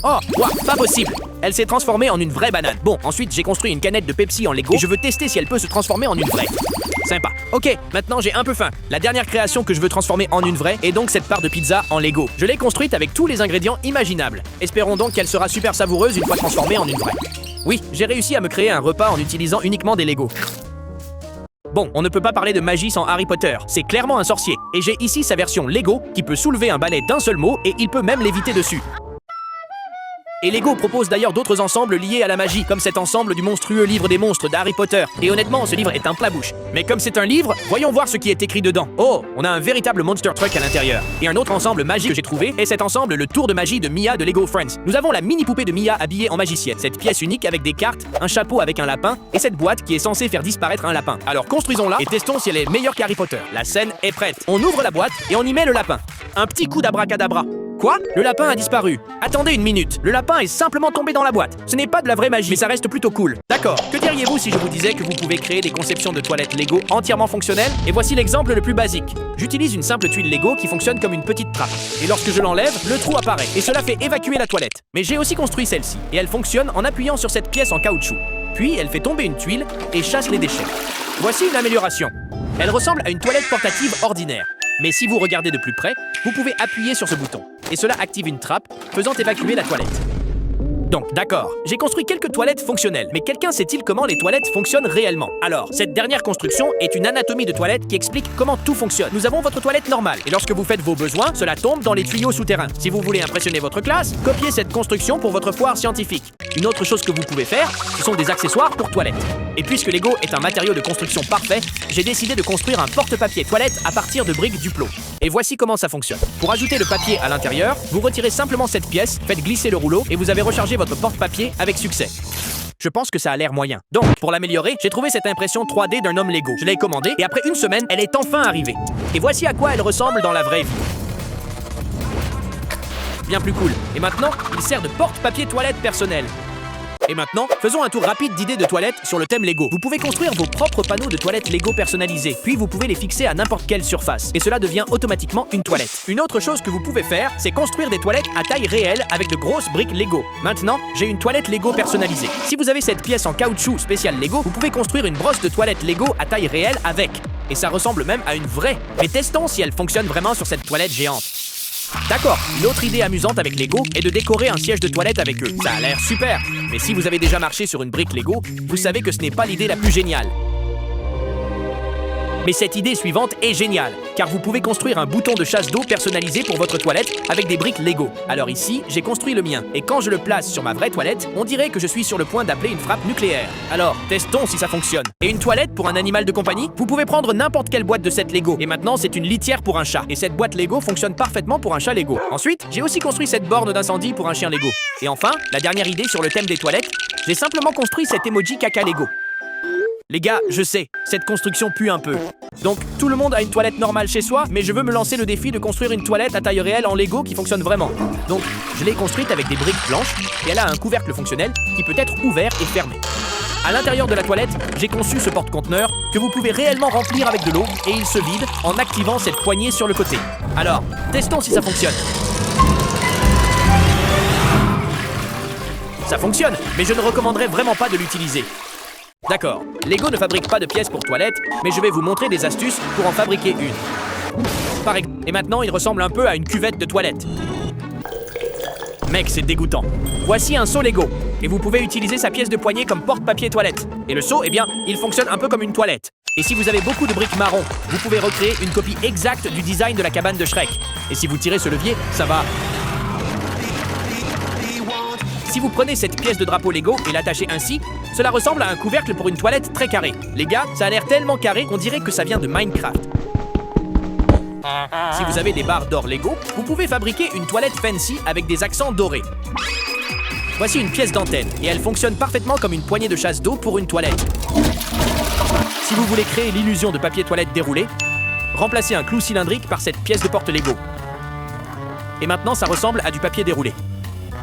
Oh, wow, pas possible! Elle s'est transformée en une vraie banane. Bon, ensuite j'ai construit une canette de Pepsi en Lego et je veux tester si elle peut se transformer en une vraie. Sympa. Ok, maintenant j'ai un peu faim. La dernière création que je veux transformer en une vraie est donc cette part de pizza en Lego. Je l'ai construite avec tous les ingrédients imaginables. Espérons donc qu'elle sera super savoureuse une fois transformée en une vraie. Oui, j'ai réussi à me créer un repas en utilisant uniquement des Lego. Bon, on ne peut pas parler de magie sans Harry Potter. C'est clairement un sorcier. Et j'ai ici sa version Lego qui peut soulever un balai d'un seul mot et il peut même léviter dessus. Et Lego propose d'ailleurs d'autres ensembles liés à la magie, comme cet ensemble du monstrueux livre des monstres d'Harry Potter. Et honnêtement, ce livre est un plat-bouche. Mais comme c'est un livre, voyons voir ce qui est écrit dedans. Oh, on a un véritable monster truck à l'intérieur. Et un autre ensemble magique que j'ai trouvé est cet ensemble, le tour de magie de Mia de Lego Friends. Nous avons la mini poupée de Mia habillée en magicienne, cette pièce unique avec des cartes, un chapeau avec un lapin et cette boîte qui est censée faire disparaître un lapin. Alors construisons-la et testons si elle est meilleure qu'Harry Potter. La scène est prête. On ouvre la boîte et on y met le lapin. Un petit coup d'abracadabra. Quoi? Le lapin a disparu. Attendez une minute, le lapin est simplement tombé dans la boîte. Ce n'est pas de la vraie magie, mais ça reste plutôt cool. D'accord, que diriez-vous si je vous disais que vous pouvez créer des conceptions de toilettes Lego entièrement fonctionnelles? Et voici l'exemple le plus basique. J'utilise une simple tuile Lego qui fonctionne comme une petite trappe. Et lorsque je l'enlève, le trou apparaît, et cela fait évacuer la toilette. Mais j'ai aussi construit celle-ci, et elle fonctionne en appuyant sur cette pièce en caoutchouc. Puis elle fait tomber une tuile et chasse les déchets. Voici une amélioration. Elle ressemble à une toilette portative ordinaire. Mais si vous regardez de plus près, vous pouvez appuyer sur ce bouton. Et cela active une trappe, faisant évacuer la toilette. Donc, d'accord, j'ai construit quelques toilettes fonctionnelles, mais quelqu'un sait-il comment les toilettes fonctionnent réellement? Alors, cette dernière construction est une anatomie de toilette qui explique comment tout fonctionne. Nous avons votre toilette normale, et lorsque vous faites vos besoins, cela tombe dans les tuyaux souterrains. Si vous voulez impressionner votre classe, copiez cette construction pour votre foire scientifique. Une autre chose que vous pouvez faire, ce sont des accessoires pour toilettes. Et puisque Lego est un matériau de construction parfait, j'ai décidé de construire un porte-papier toilette à partir de briques Duplo. Et voici comment ça fonctionne. Pour ajouter le papier à l'intérieur, vous retirez simplement cette pièce, faites glisser le rouleau et vous avez rechargé votre porte-papier avec succès. Je pense que ça a l'air moyen. Donc, pour l'améliorer, j'ai trouvé cette impression 3D d'un homme Lego. Je l'ai commandée et après une semaine, elle est enfin arrivée. Et voici à quoi elle ressemble dans la vraie vie. bien plus cool. Et maintenant, il sert de porte-papier toilette personnel. Et maintenant, faisons un tour rapide d'idées de toilettes sur le thème Lego. Vous pouvez construire vos propres panneaux de toilettes Lego personnalisés, puis vous pouvez les fixer à n'importe quelle surface, et cela devient automatiquement une toilette. Une autre chose que vous pouvez faire, c'est construire des toilettes à taille réelle avec de grosses briques Lego. Maintenant, j'ai une toilette Lego personnalisée. Si vous avez cette pièce en caoutchouc spéciale Lego, vous pouvez construire une brosse de toilette Lego à taille réelle avec. Et ça ressemble même à une vraie. Mais testons si elle fonctionne vraiment sur cette toilette géante. D'accord, une autre idée amusante avec Lego est de décorer un siège de toilette avec eux. Ça a l'air super, mais si vous avez déjà marché sur une brique Lego, vous savez que ce n'est pas l'idée la plus géniale. Mais cette idée suivante est géniale, car vous pouvez construire un bouton de chasse d'eau personnalisé pour votre toilette avec des briques Lego. Alors ici, j'ai construit le mien, et quand je le place sur ma vraie toilette, on dirait que je suis sur le point d'appeler une frappe nucléaire. Alors, testons si ça fonctionne. Et une toilette pour un animal de compagnie? Vous pouvez prendre n'importe quelle boîte de cette Lego, et maintenant c'est une litière pour un chat. Et cette boîte Lego fonctionne parfaitement pour un chat Lego. Ensuite, j'ai aussi construit cette borne d'incendie pour un chien Lego. Et enfin, la dernière idée sur le thème des toilettes, j'ai simplement construit cet emoji caca Lego. Les gars, je sais, cette construction pue un peu. Donc, tout le monde a une toilette normale chez soi, mais je veux me lancer le défi de construire une toilette à taille réelle en Lego qui fonctionne vraiment. Donc, je l'ai construite avec des briques blanches, et elle a un couvercle fonctionnel qui peut être ouvert et fermé. À l'intérieur de la toilette, j'ai conçu ce porte-conteneur que vous pouvez réellement remplir avec de l'eau, et il se vide en activant cette poignée sur le côté. Alors, testons si ça fonctionne. Ça fonctionne, mais je ne recommanderais vraiment pas de l'utiliser. D'accord, Lego ne fabrique pas de pièces pour toilettes, mais je vais vous montrer des astuces pour en fabriquer une. Et maintenant, il ressemble un peu à une cuvette de toilette. Mec, c'est dégoûtant. Voici un seau Lego, et vous pouvez utiliser sa pièce de poignée comme porte-papier toilette. Et le seau, eh bien, il fonctionne un peu comme une toilette. Et si vous avez beaucoup de briques marron, vous pouvez recréer une copie exacte du design de la cabane de Shrek. Et si vous tirez ce levier, ça va... Si vous prenez cette pièce de drapeau Lego et l'attachez ainsi, cela ressemble à un couvercle pour une toilette très carrée. Les gars, ça a l'air tellement carré qu'on dirait que ça vient de Minecraft. Si vous avez des barres d'or Lego, vous pouvez fabriquer une toilette fancy avec des accents dorés. Voici une pièce d'antenne, et elle fonctionne parfaitement comme une poignée de chasse d'eau pour une toilette. Si vous voulez créer l'illusion de papier toilette déroulé, remplacez un clou cylindrique par cette pièce de porte Lego. Et maintenant, ça ressemble à du papier déroulé.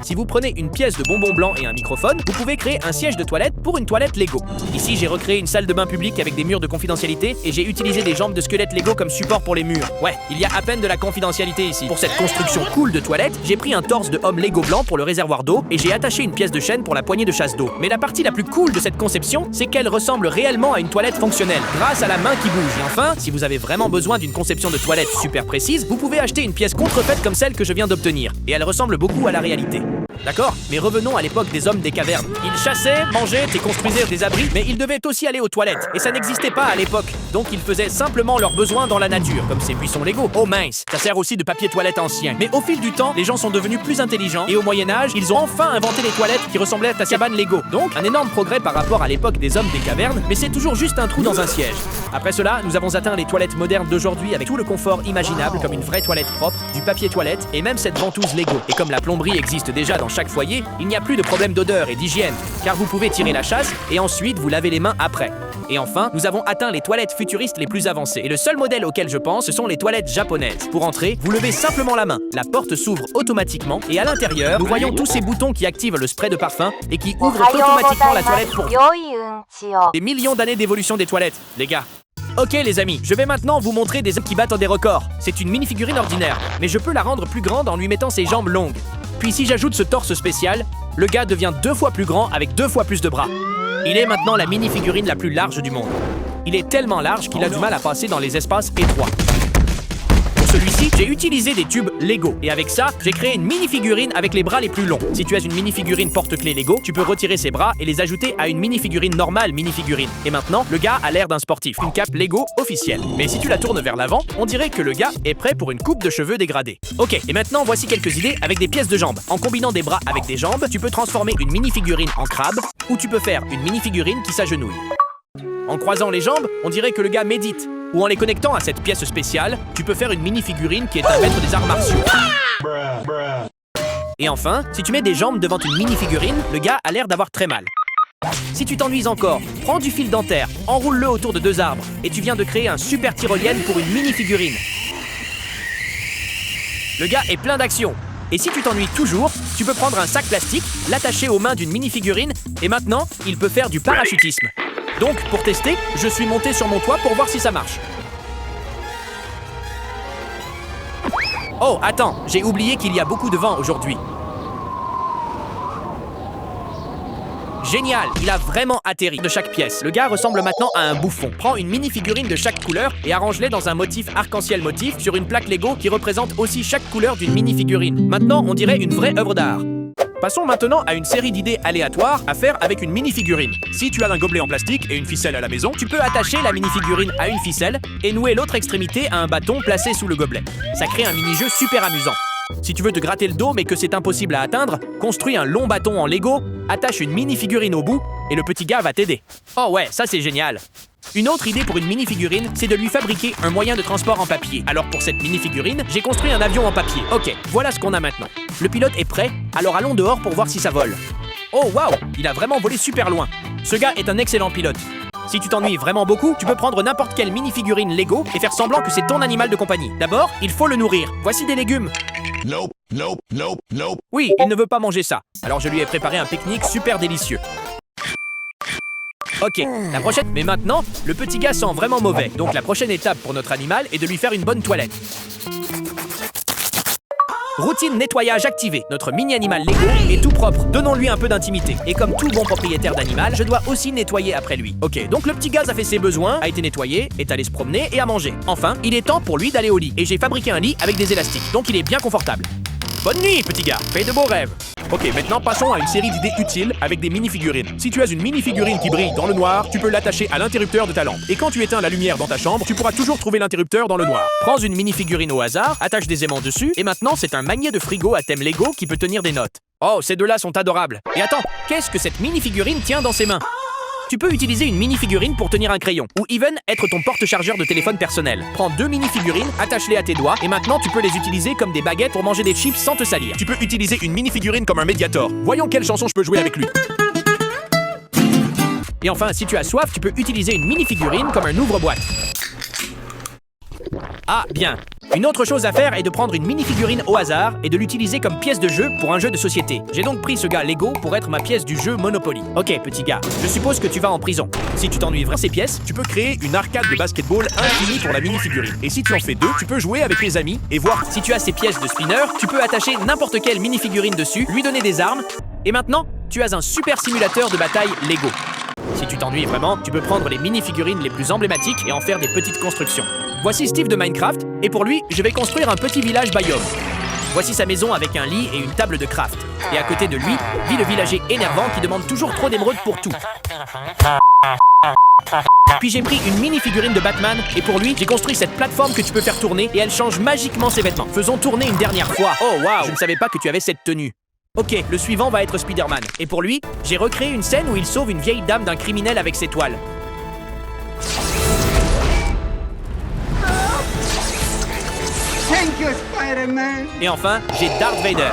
Si vous prenez une pièce de bonbon blanc et un microphone, vous pouvez créer un siège de toilette pour une toilette Lego. Ici, j'ai recréé une salle de bain publique avec des murs de confidentialité et j'ai utilisé des jambes de squelette Lego comme support pour les murs. Ouais, il y a à peine de la confidentialité ici. Pour cette construction cool de toilette, j'ai pris un torse de homme Lego blanc pour le réservoir d'eau et j'ai attaché une pièce de chaîne pour la poignée de chasse d'eau. Mais la partie la plus cool de cette conception, c'est qu'elle ressemble réellement à une toilette fonctionnelle, grâce à la main qui bouge. Et enfin, si vous avez vraiment besoin d'une conception de toilette super précise, vous pouvez acheter une pièce contrefaite comme celle que je viens d'obtenir. Et elle ressemble beaucoup à la réalité. D'accord? Mais revenons à l'époque des hommes des cavernes. Ils chassaient, mangeaient et construisaient des abris, mais ils devaient aussi aller aux toilettes. Et ça n'existait pas à l'époque. Donc ils faisaient simplement leurs besoins dans la nature, comme ces buissons Lego. Oh mince, ça sert aussi de papier toilette ancien. Mais au fil du temps, les gens sont devenus plus intelligents et au Moyen-Âge, ils ont enfin inventé les toilettes qui ressemblaient à cabane Lego. Donc un énorme progrès par rapport à l'époque des hommes des cavernes, mais c'est toujours juste un trou dans un siège. Après cela, nous avons atteint les toilettes modernes d'aujourd'hui avec tout le confort imaginable, comme une vraie toilette propre, du papier toilette et même cette ventouse Lego. Et comme la plomberie existe déjà dans chaque foyer, il n'y a plus de problème d'odeur et d'hygiène, car vous pouvez tirer la chasse et ensuite vous lavez les mains après. Et enfin, nous avons atteint les toilettes futuristes les plus avancées. Et le seul modèle auquel je pense, ce sont les toilettes japonaises. Pour entrer, vous levez simplement la main, la porte s'ouvre automatiquement et à l'intérieur, nous voyons tous ces boutons qui activent le spray de parfum et qui ouvrent automatiquement la toilette pour vous. Des millions d'années d'évolution des toilettes, les gars. Ok les amis, je vais maintenant vous montrer des hommes qui battent des records. C'est une mini-figurine ordinaire, mais je peux la rendre plus grande en lui mettant ses jambes longues. Puis si j'ajoute ce torse spécial, le gars devient 2 fois plus grand avec 2 fois plus de bras. Il est maintenant la mini-figurine la plus large du monde. Il est tellement large qu'il a du mal à passer dans les espaces étroits. Pour celui-ci, j'ai utilisé des tubes Lego. Et avec ça, j'ai créé une mini-figurine avec les bras les plus longs. Si tu as une mini-figurine porte-clés Lego, tu peux retirer ses bras et les ajouter à une mini-figurine normale mini-figurine. Et maintenant, le gars a l'air d'un sportif. Une cape Lego officielle. Mais si tu la tournes vers l'avant, on dirait que le gars est prêt pour une coupe de cheveux dégradée. Ok, et maintenant, voici quelques idées avec des pièces de jambes. En combinant des bras avec des jambes, tu peux transformer une mini-figurine en crabe ou tu peux faire une mini-figurine qui s'agenouille. En croisant les jambes, on dirait que le gars médite. Ou en les connectant à cette pièce spéciale, tu peux faire une mini-figurine qui est un maître des arts martiaux. Et enfin, si tu mets des jambes devant une mini-figurine, le gars a l'air d'avoir très mal. Si tu t'ennuies encore, prends du fil dentaire, enroule-le autour de 2 arbres, et tu viens de créer un super tyrolienne pour une mini-figurine. Le gars est plein d'action. Et si tu t'ennuies toujours, tu peux prendre un sac plastique, l'attacher aux mains d'une mini-figurine, et maintenant, il peut faire du parachutisme. Donc, pour tester, je suis monté sur mon toit pour voir si ça marche. Oh, attends, j'ai oublié qu'il y a beaucoup de vent aujourd'hui. Génial, il a vraiment atterri de chaque pièce. Le gars ressemble maintenant à un bouffon. Prends une mini-figurine de chaque couleur et arrange-les dans un motif arc-en-ciel motif sur une plaque Lego qui représente aussi chaque couleur d'une mini-figurine. Maintenant, on dirait une vraie œuvre d'art. Passons maintenant à une série d'idées aléatoires à faire avec une mini-figurine. Si tu as un gobelet en plastique et une ficelle à la maison, tu peux attacher la mini-figurine à une ficelle et nouer l'autre extrémité à un bâton placé sous le gobelet. Ça crée un mini-jeu super amusant. Si tu veux te gratter le dos mais que c'est impossible à atteindre, construis un long bâton en Lego, attache une mini-figurine au bout et le petit gars va t'aider. Oh ouais, ça c'est génial. Une autre idée pour une mini-figurine, c'est de lui fabriquer un moyen de transport en papier. Alors pour cette mini-figurine, j'ai construit un avion en papier. Ok, voilà ce qu'on a maintenant. Le pilote est prêt, alors allons dehors pour voir si ça vole. Oh waouh, il a vraiment volé super loin. Ce gars est un excellent pilote. Si tu t'ennuies vraiment beaucoup, tu peux prendre n'importe quelle mini-figurine Lego et faire semblant que c'est ton animal de compagnie. D'abord, il faut le nourrir. Voici des légumes.
Nope, nope, nope, nope.
Oui, il ne veut pas manger ça. Alors je lui ai préparé un pique-nique super délicieux. Ok, la prochaine... Mais maintenant, le petit gars sent vraiment mauvais. Donc la prochaine étape pour notre animal est de lui faire une bonne toilette. Routine nettoyage activée. Notre mini-animal Lego est tout propre. Donnons-lui un peu d'intimité. Et comme tout bon propriétaire d'animal, je dois aussi nettoyer après lui. Ok, donc le petit gars a fait ses besoins, a été nettoyé, est allé se promener et a mangé. Enfin, il est temps pour lui d'aller au lit. Et j'ai fabriqué un lit avec des élastiques. Donc il est bien confortable. Bonne nuit, petit gars. Fais de beaux rêves.
Ok, maintenant passons à une série d'idées utiles avec des mini-figurines. Si tu as une mini-figurine qui brille dans le noir, tu peux l'attacher à l'interrupteur de ta lampe. Et quand tu éteins la lumière dans ta chambre, tu pourras toujours trouver l'interrupteur dans le noir.
Prends une mini-figurine au hasard, attache des aimants dessus, et maintenant c'est un magnet de frigo à thème Lego qui peut tenir des notes. Oh, ces deux-là sont adorables. Et attends, qu'est-ce que cette mini-figurine tient dans ses mains? Tu peux utiliser une mini-figurine pour tenir un crayon, ou even être ton porte-chargeur de téléphone personnel. Prends deux mini-figurines, attache-les à tes doigts, et maintenant tu peux les utiliser comme des baguettes pour manger des chips sans te salir.
Tu peux utiliser une mini-figurine comme un médiator. Voyons quelle chanson je peux jouer avec lui.
Et enfin, si tu as soif, tu peux utiliser une mini-figurine comme un ouvre-boîte. Ah, bien. Une autre chose à faire est de prendre une mini-figurine au hasard et de l'utiliser comme pièce de jeu pour un jeu de société. J'ai donc pris ce gars Lego pour être ma pièce du jeu Monopoly. Ok, petit gars, je suppose que tu vas en prison. Si tu t'ennuies vraiment ces pièces,
Tu peux créer une arcade de basketball infinie pour la mini-figurine. Et si tu en fais deux, tu peux jouer avec tes amis et voir.
si tu as ces pièces de spinner, tu peux attacher n'importe quelle mini-figurine dessus, lui donner des armes, et maintenant, tu as un super simulateur de bataille Lego. Si tu t'ennuies vraiment, tu peux prendre les mini-figurines les plus emblématiques et en faire des petites constructions. Voici Steve de Minecraft, et pour lui, je vais construire un petit village biome. Voici sa maison avec un lit et une table de craft. Et à côté de lui, vit le villager énervant qui demande toujours trop d'émeraudes pour tout. Puis j'ai pris une mini-figurine de Batman, et pour lui, j'ai construit cette plateforme que tu peux faire tourner, et elle change magiquement ses vêtements. Faisons tourner une dernière fois. Oh waouh, je ne savais pas que tu avais cette tenue. Ok, le suivant va être Spider-Man. Et pour lui, j'ai recréé une scène où il sauve une vieille dame d'un criminel avec ses toiles.
Thank you, Spider-Man.
Et enfin, j'ai Darth Vader.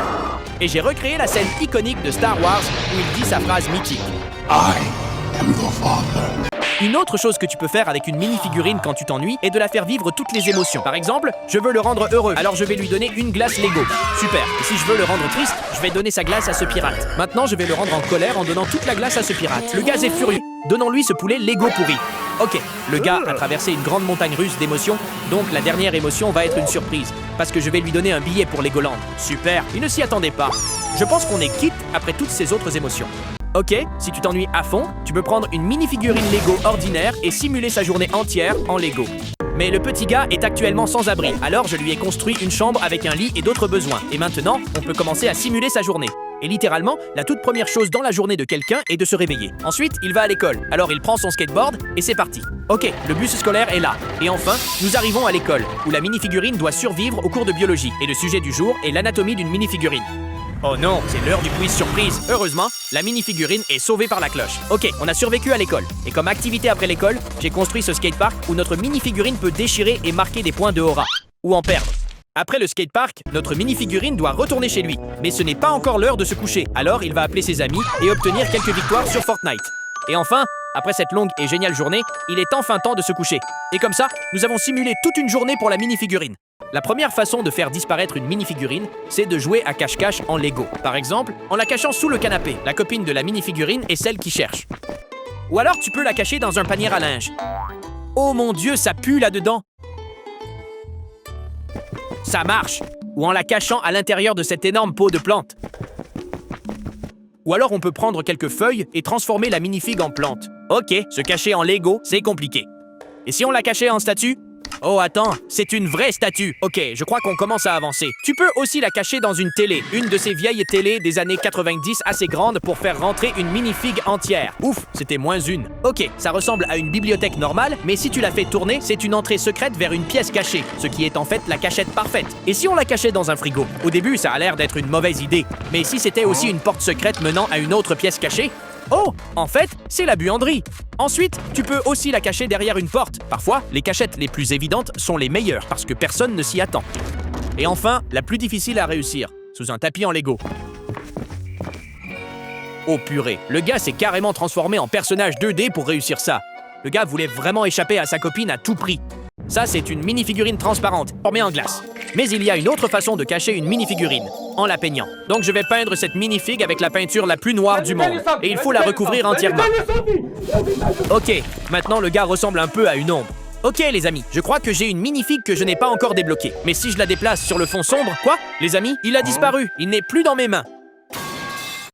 Et j'ai recréé la scène iconique de Star Wars où il dit sa phrase mythique.
I am the father.
Une autre chose que tu peux faire avec une mini-figurine quand tu t'ennuies est de la faire vivre toutes les émotions. Par exemple, je veux le rendre heureux, alors je vais lui donner une glace Lego. Super. Et si je veux le rendre triste, je vais donner sa glace à ce pirate. Maintenant, je vais le rendre en colère en donnant toute la glace à ce pirate. Le gaz est furieux. Donnons-lui ce poulet Lego pourri. Ok, le gars a traversé une grande montagne russe d'émotions, donc la dernière émotion va être une surprise, parce que je vais lui donner un billet pour Legoland. Super, il ne s'y attendait pas. Je pense qu'on est quitte après toutes ces autres émotions. Ok, si tu t'ennuies à fond, tu peux prendre une mini-figurine Lego ordinaire et simuler sa journée entière en Lego. Mais le petit gars est actuellement sans abri, alors je lui ai construit une chambre avec un lit et d'autres besoins. Et maintenant, on peut commencer à simuler sa journée. Et littéralement, la toute première chose dans la journée de quelqu'un est de se réveiller. Ensuite, il va à l'école. Alors il prend son skateboard et c'est parti. Ok, le bus scolaire est là. Et enfin, nous arrivons à l'école, où la mini-figurine doit survivre au cours de biologie. Et le sujet du jour est l'anatomie d'une mini-figurine. Oh non, c'est l'heure du quiz surprise. Heureusement, la mini-figurine est sauvée par la cloche. Ok, on a survécu à l'école. Et comme activité après l'école, j'ai construit ce skatepark où notre mini-figurine peut déchirer et marquer des points de aura. Ou en perdre. Après le skatepark, notre mini-figurine doit retourner chez lui. Mais ce n'est pas encore l'heure de se coucher. Alors il va appeler ses amis et obtenir quelques victoires sur Fortnite. Et enfin, après cette longue et géniale journée, il est enfin temps de se coucher. Et comme ça, nous avons simulé toute une journée pour la mini-figurine. La première façon de faire disparaître une minifigurine, c'est de jouer à cache-cache en Lego. Par exemple, en la cachant sous le canapé. La copine de la minifigurine est celle qui cherche. Ou alors tu peux la cacher dans un panier à linge. Oh mon Dieu, ça pue là-dedans! Ça marche! Ou en la cachant à l'intérieur de cette énorme pot de plantes. Ou alors on peut prendre quelques feuilles et transformer la minifig en plante. Ok, se cacher en Lego, c'est compliqué. Et si on la cachait en statue? Oh attends, c'est une vraie statue. Ok, je crois qu'on commence à avancer. Tu peux aussi la cacher dans une télé, une de ces vieilles télés des années 90 assez grande pour faire rentrer une minifig entière. Ouf, c'était moins une. Ok, ça ressemble à une bibliothèque normale, mais si tu la fais tourner, c'est une entrée secrète vers une pièce cachée, ce qui est en fait la cachette parfaite. Et si on la cachait dans un frigo? Au début, ça a l'air d'être une mauvaise idée, mais si c'était aussi une porte secrète menant à une autre pièce cachée? Oh, en fait, c'est la buanderie. Ensuite, tu peux aussi la cacher derrière une porte. Parfois, les cachettes les plus évidentes sont les meilleures parce que personne ne s'y attend. Et enfin, la plus difficile à réussir, sous un tapis en Lego. Oh purée, le gars s'est carrément transformé en personnage 2D pour réussir ça. Le gars voulait vraiment échapper à sa copine à tout prix. Ça, c'est une minifigurine transparente, formée en glace. Mais il y a une autre façon de cacher une minifigurine, en la peignant. Donc je vais peindre cette minifig avec la peinture la plus noire du monde. Et il faut la recouvrir entièrement. Ok, maintenant le gars ressemble un peu à une ombre. Ok les amis, je crois que j'ai une minifig que je n'ai pas encore débloquée. Mais si je la déplace sur le fond sombre, quoi? Les amis, il a disparu, il n'est plus dans mes mains.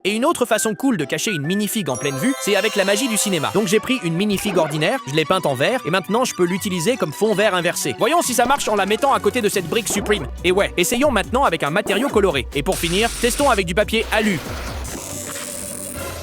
Et une autre façon cool de cacher une minifig en pleine vue, c'est avec la magie du cinéma. Donc j'ai pris une minifig ordinaire, je l'ai peinte en vert, et maintenant je peux l'utiliser comme fond vert inversé. Voyons si ça marche en la mettant à côté de cette brique Supreme. Et ouais, essayons maintenant avec un matériau coloré. Et pour finir, testons avec du papier alu.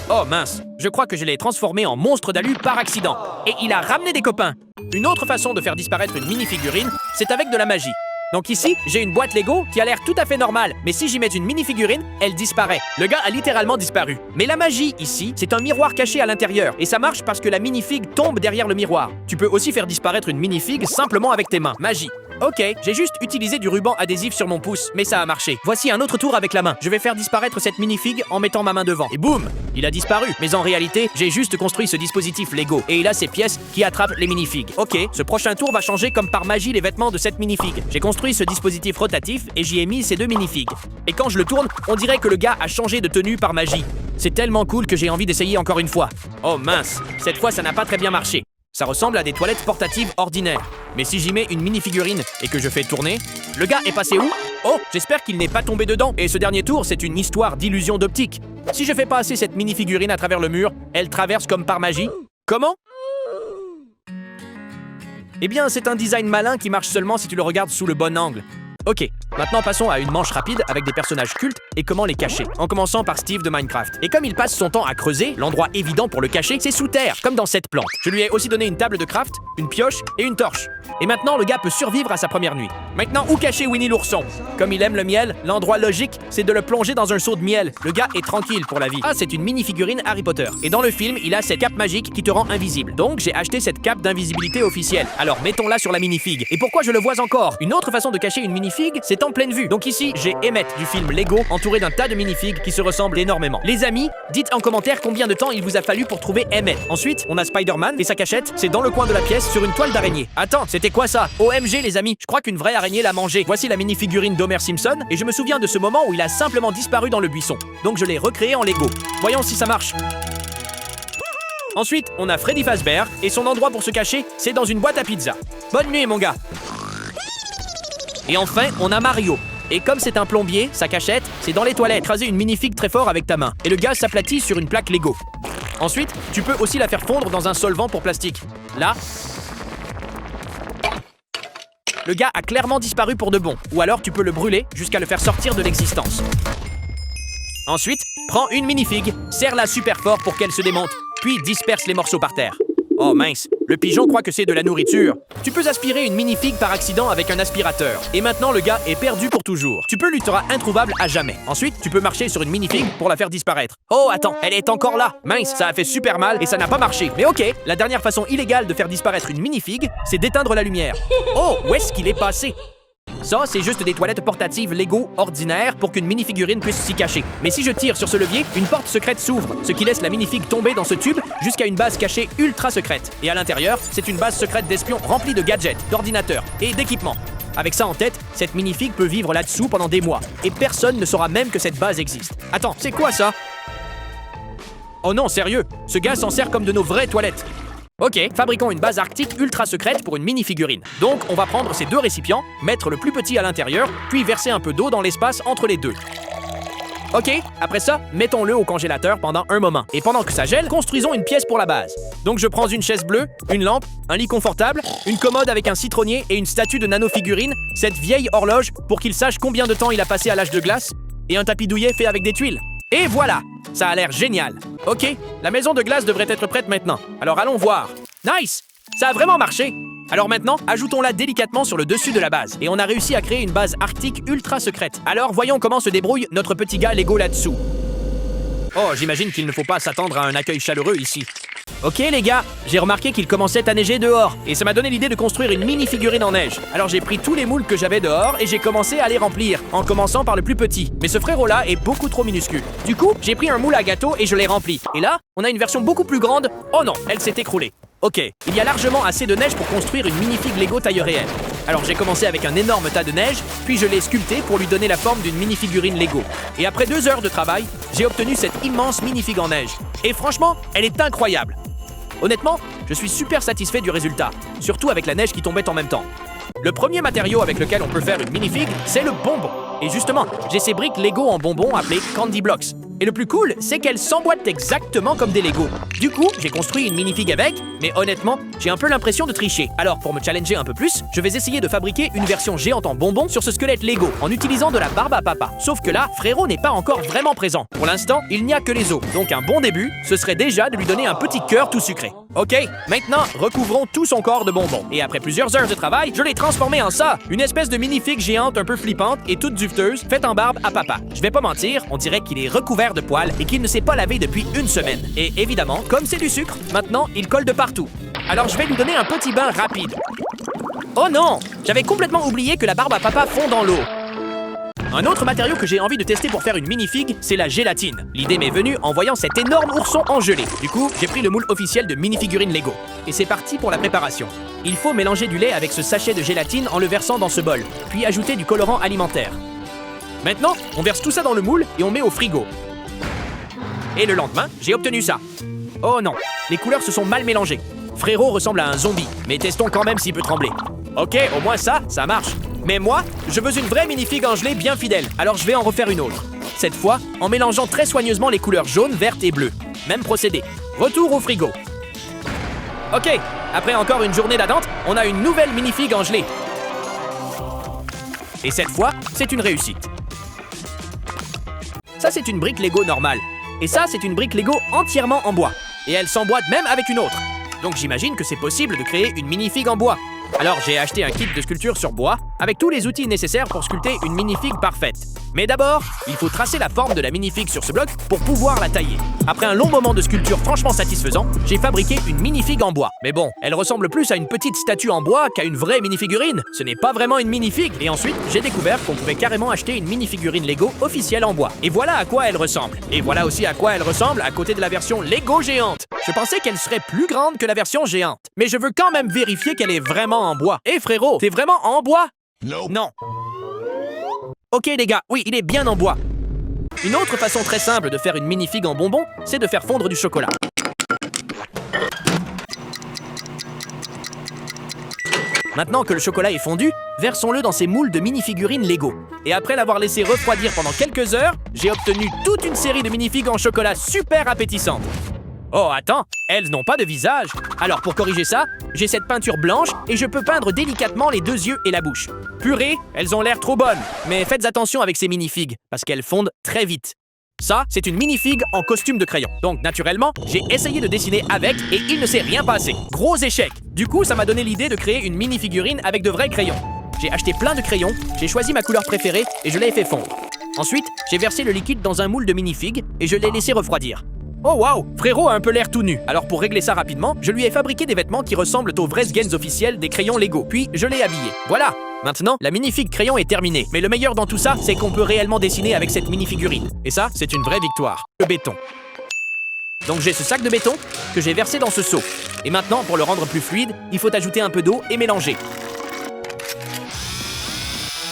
Oh mince, je crois que je l'ai transformé en monstre d'alu par accident. Et il a ramené des copains. Une autre façon de faire disparaître une minifigurine, c'est avec de la magie. Donc ici, j'ai une boîte Lego qui a l'air tout à fait normale, mais si j'y mets une minifigurine, elle disparaît. Le gars a littéralement disparu. Mais la magie ici, c'est un miroir caché à l'intérieur, et ça marche parce que la minifig tombe derrière le miroir. Tu peux aussi faire disparaître une minifig simplement avec tes mains. Magie. Ok, j'ai juste utilisé du ruban adhésif sur mon pouce, mais ça a marché. Voici un autre tour avec la main. Je vais faire disparaître cette minifig en mettant ma main devant. Et boum, il a disparu. Mais en réalité, j'ai juste construit ce dispositif Lego. Et il a ces pièces qui attrapent les minifigs. Ok, ce prochain tour va changer comme par magie les vêtements de cette minifig. J'ai construit ce dispositif rotatif et j'y ai mis ces deux minifigs. Et quand je le tourne, on dirait que le gars a changé de tenue par magie. C'est tellement cool que j'ai envie d'essayer encore une fois. Oh mince, cette fois ça n'a pas très bien marché. Ça ressemble à des toilettes portatives ordinaires. Mais si j'y mets une minifigurine et que je fais tourner, le gars est passé où? Oh, j'espère qu'il n'est pas tombé dedans. Et ce dernier tour, c'est une histoire d'illusion d'optique. Si je fais passer cette minifigurine à travers le mur, elle traverse comme par magie. Comment? Eh bien, c'est un design malin qui marche seulement si tu le regardes sous le bon angle. Ok, maintenant passons à une manche rapide avec des personnages cultes et comment les cacher, en commençant par Steve de Minecraft. Et comme il passe son temps à creuser, l'endroit évident pour le cacher, c'est sous terre, comme dans cette plante. Je lui ai aussi donné une table de craft, une pioche et une torche. Et maintenant, le gars peut survivre à sa première nuit. Maintenant, où cacher Winnie l'ourson? Comme il aime le miel, l'endroit logique, c'est de le plonger dans un seau de miel. Le gars est tranquille pour la vie. Ah, c'est une mini-figurine Harry Potter. Et dans le film, il a cette cape magique qui te rend invisible. Donc, j'ai acheté cette cape d'invisibilité officielle. Alors, mettons-la sur la minifig. Et pourquoi je le vois encore? Une autre façon de cacher une minifig, c'est en pleine vue. Donc ici, j'ai Emmett du film Lego, entouré d'un tas de minifigs qui se ressemblent énormément. Les amis, dites en commentaire combien de temps il vous a fallu pour trouver Emmett. Ensuite, on a Spider-Man et sa cachette, c'est dans le coin de la pièce sur une toile d'araignée. Attends, c'était quoi ça? OMG les amis, je crois qu'une vraie araignée l'a mangé. Voici la minifigurine d'Homer Simpson et je me souviens de ce moment où il a simplement disparu dans le buisson. Donc je l'ai recréé en Lego. Voyons si ça marche. Ensuite, on a Freddy Fazbear et son endroit pour se cacher, c'est dans une boîte à pizza. Bonne nuit mon gars. Et enfin, on a Mario. Et comme c'est un plombier, sa cachette, c'est dans les toilettes. Écraser une minifig très fort avec ta main. Et le gaz s'aplatit sur une plaque Lego. Ensuite, tu peux aussi la faire fondre dans un solvant pour plastique. Là. Le gars a clairement disparu pour de bon. Ou alors tu peux le brûler jusqu'à le faire sortir de l'existence. Ensuite, prends une minifig, serre-la super fort pour qu'elle se démonte, puis disperse les morceaux par terre. Oh mince, le pigeon croit que c'est de la nourriture. Tu peux aspirer une minifig par accident avec un aspirateur. Et maintenant, le gars est perdu pour toujours. Tu peux lui te rendre introuvable à jamais. Ensuite, tu peux marcher sur une minifig pour la faire disparaître. Oh, attends, elle est encore là. Mince, ça a fait super mal et ça n'a pas marché. Mais ok, la dernière façon illégale de faire disparaître une minifig, c'est d'éteindre la lumière. Oh, où est-ce qu'il est passé? Ça, c'est juste des toilettes portatives Lego ordinaires pour qu'une minifigurine puisse s'y cacher. Mais si je tire sur ce levier, une porte secrète s'ouvre, ce qui laisse la minifig tomber dans ce tube jusqu'à une base cachée ultra secrète. Et à l'intérieur, c'est une base secrète d'espions remplie de gadgets, d'ordinateurs et d'équipements. Avec ça en tête, cette minifig peut vivre là-dessous pendant des mois. Et personne ne saura même que cette base existe. Attends, c'est quoi ça? Oh non, sérieux, ce gars s'en sert comme de nos vraies toilettes. Ok, fabriquons une base arctique ultra secrète pour une mini-figurine. Donc, on va prendre ces deux récipients, mettre le plus petit à l'intérieur, puis verser un peu d'eau dans l'espace entre les deux. Ok, après ça, mettons-le au congélateur pendant un moment. Et pendant que ça gèle, construisons une pièce pour la base. Donc je prends une chaise bleue, une lampe, un lit confortable, une commode avec un citronnier et une statue de nano-figurine, cette vieille horloge pour qu'il sache combien de temps il a passé à l'âge de glace, et un tapis douillet fait avec des tuiles. Et voilà! Ça a l'air génial. Ok, la maison de glace devrait être prête maintenant. Alors allons voir. Nice! Ça a vraiment marché! Alors maintenant, ajoutons-la délicatement sur le dessus de la base. Et on a réussi à créer une base arctique ultra secrète. Alors voyons comment se débrouille notre petit gars Lego là-dessous. Oh, j'imagine qu'il ne faut pas s'attendre à un accueil chaleureux ici. Ok les gars, j'ai remarqué qu'il commençait à neiger dehors. Et ça m'a donné l'idée de construire une mini-figurine en neige. Alors j'ai pris tous les moules que j'avais dehors et j'ai commencé à les remplir, en commençant par le plus petit. Mais ce frérot-là est beaucoup trop minuscule. Du coup, j'ai pris un moule à gâteau et je l'ai rempli. Et là, on a une version beaucoup plus grande. Oh non, elle s'est écroulée. Ok, il y a largement assez de neige pour construire une minifig Lego taille réelle. Alors j'ai commencé avec un énorme tas de neige, puis je l'ai sculpté pour lui donner la forme d'une mini-figurine Lego. Et après 2 heures de travail, j'ai obtenu cette immense minifig en neige. Et franchement, elle est incroyable. Honnêtement, je suis super satisfait du résultat, surtout avec la neige qui tombait en même temps. Le premier matériau avec lequel on peut faire une minifig, c'est le bonbon. Et justement, j'ai ces briques Lego en bonbons appelées Candy Blocks. Et le plus cool, c'est qu'elles s'emboîtent exactement comme des Lego. Du coup, j'ai construit une minifig avec, mais honnêtement, j'ai un peu l'impression de tricher. Alors, pour me challenger un peu plus, je vais essayer de fabriquer une version géante en bonbons sur ce squelette Lego, en utilisant de la barbe à papa. Sauf que là, frérot n'est pas encore vraiment présent. Pour l'instant, il n'y a que les os. Donc un bon début, ce serait déjà de lui donner un petit cœur tout sucré. Ok, maintenant, recouvrons tout son corps de bonbons. Et après plusieurs heures de travail, je l'ai transformé en ça, une espèce de minifig géante un peu flippante et toute duveteuse, faite en barbe à papa. Je vais pas mentir, on dirait qu'il est recouvert de poils et qu'il ne s'est pas lavé depuis 1 semaine. Et évidemment, comme c'est du sucre, maintenant, il colle de partout. Alors je vais lui donner un petit bain rapide. Oh non! J'avais complètement oublié que la barbe à papa fond dans l'eau. Un autre matériau que j'ai envie de tester pour faire une minifig, c'est la gélatine. L'idée m'est venue en voyant cet énorme ourson engelé. Du coup, j'ai pris le moule officiel de minifigurine Lego. Et c'est parti pour la préparation. Il faut mélanger du lait avec ce sachet de gélatine en le versant dans ce bol, puis ajouter du colorant alimentaire. Maintenant, on verse tout ça dans le moule et on met au frigo. Et le lendemain, j'ai obtenu ça. Oh non, les couleurs se sont mal mélangées. Frérot ressemble à un zombie, mais testons quand même s'il peut trembler. Ok, au moins ça marche. Mais moi, je veux une vraie minifig en gelée bien fidèle, alors je vais en refaire une autre. Cette fois, en mélangeant très soigneusement les couleurs jaune, verte et bleue. Même procédé. Retour au frigo. Ok, après encore une journée d'attente, on a une nouvelle minifig en gelée. Et cette fois, c'est une réussite. Ça, c'est une brique Lego normale. Et ça, c'est une brique Lego entièrement en bois. Et elle s'emboîte même avec une autre. Donc j'imagine que c'est possible de créer une minifig en bois. Alors j'ai acheté un kit de sculpture sur bois, avec tous les outils nécessaires pour sculpter une minifig parfaite. Mais d'abord, il faut tracer la forme de la minifig sur ce bloc pour pouvoir la tailler. Après un long moment de sculpture franchement satisfaisant, j'ai fabriqué une minifig en bois. Mais bon, elle ressemble plus à une petite statue en bois qu'à une vraie minifigurine. Ce n'est pas vraiment une minifig. Et ensuite, j'ai découvert qu'on pouvait carrément acheter une minifigurine Lego officielle en bois. Et voilà à quoi elle ressemble. Et voilà aussi à quoi elle ressemble à côté de la version Lego géante. Je pensais qu'elle serait plus grande que la version géante. Mais je veux quand même vérifier qu'elle est vraiment en bois. Hé frérot, t'es vraiment en bois? Non. Ok les gars, oui, il est bien en bois. Une autre façon très simple de faire une minifig en bonbon, c'est de faire fondre du chocolat. Maintenant que le chocolat est fondu, versons-le dans ces moules de minifigurines Lego. Et après l'avoir laissé refroidir pendant quelques heures, j'ai obtenu toute une série de minifigs en chocolat super appétissantes. Oh, attends, elles n'ont pas de visage. Alors pour corriger ça, j'ai cette peinture blanche et je peux peindre délicatement les 2 yeux et la bouche. Purée, elles ont l'air trop bonnes. Mais faites attention avec ces minifigs, parce qu'elles fondent très vite. Ça, c'est une minifig en costume de crayon. Donc naturellement, j'ai essayé de dessiner avec et il ne s'est rien passé. Gros échec. Du coup, ça m'a donné l'idée de créer une minifigurine avec de vrais crayons. J'ai acheté plein de crayons, j'ai choisi ma couleur préférée et je l'ai fait fondre. Ensuite, j'ai versé le liquide dans un moule de minifig et je l'ai laissé refroidir. Oh waouh, frérot a un peu l'air tout nu. Alors pour régler ça rapidement, je lui ai fabriqué des vêtements qui ressemblent aux vrais skins officiels des crayons Lego. Puis je l'ai habillé. Voilà. Maintenant, la minifig crayon est terminée. Mais le meilleur dans tout ça, c'est qu'on peut réellement dessiner avec cette minifigurine. Et ça, c'est une vraie victoire. Le béton. Donc j'ai ce sac de béton que j'ai versé dans ce seau. Et maintenant, pour le rendre plus fluide, il faut ajouter un peu d'eau et mélanger.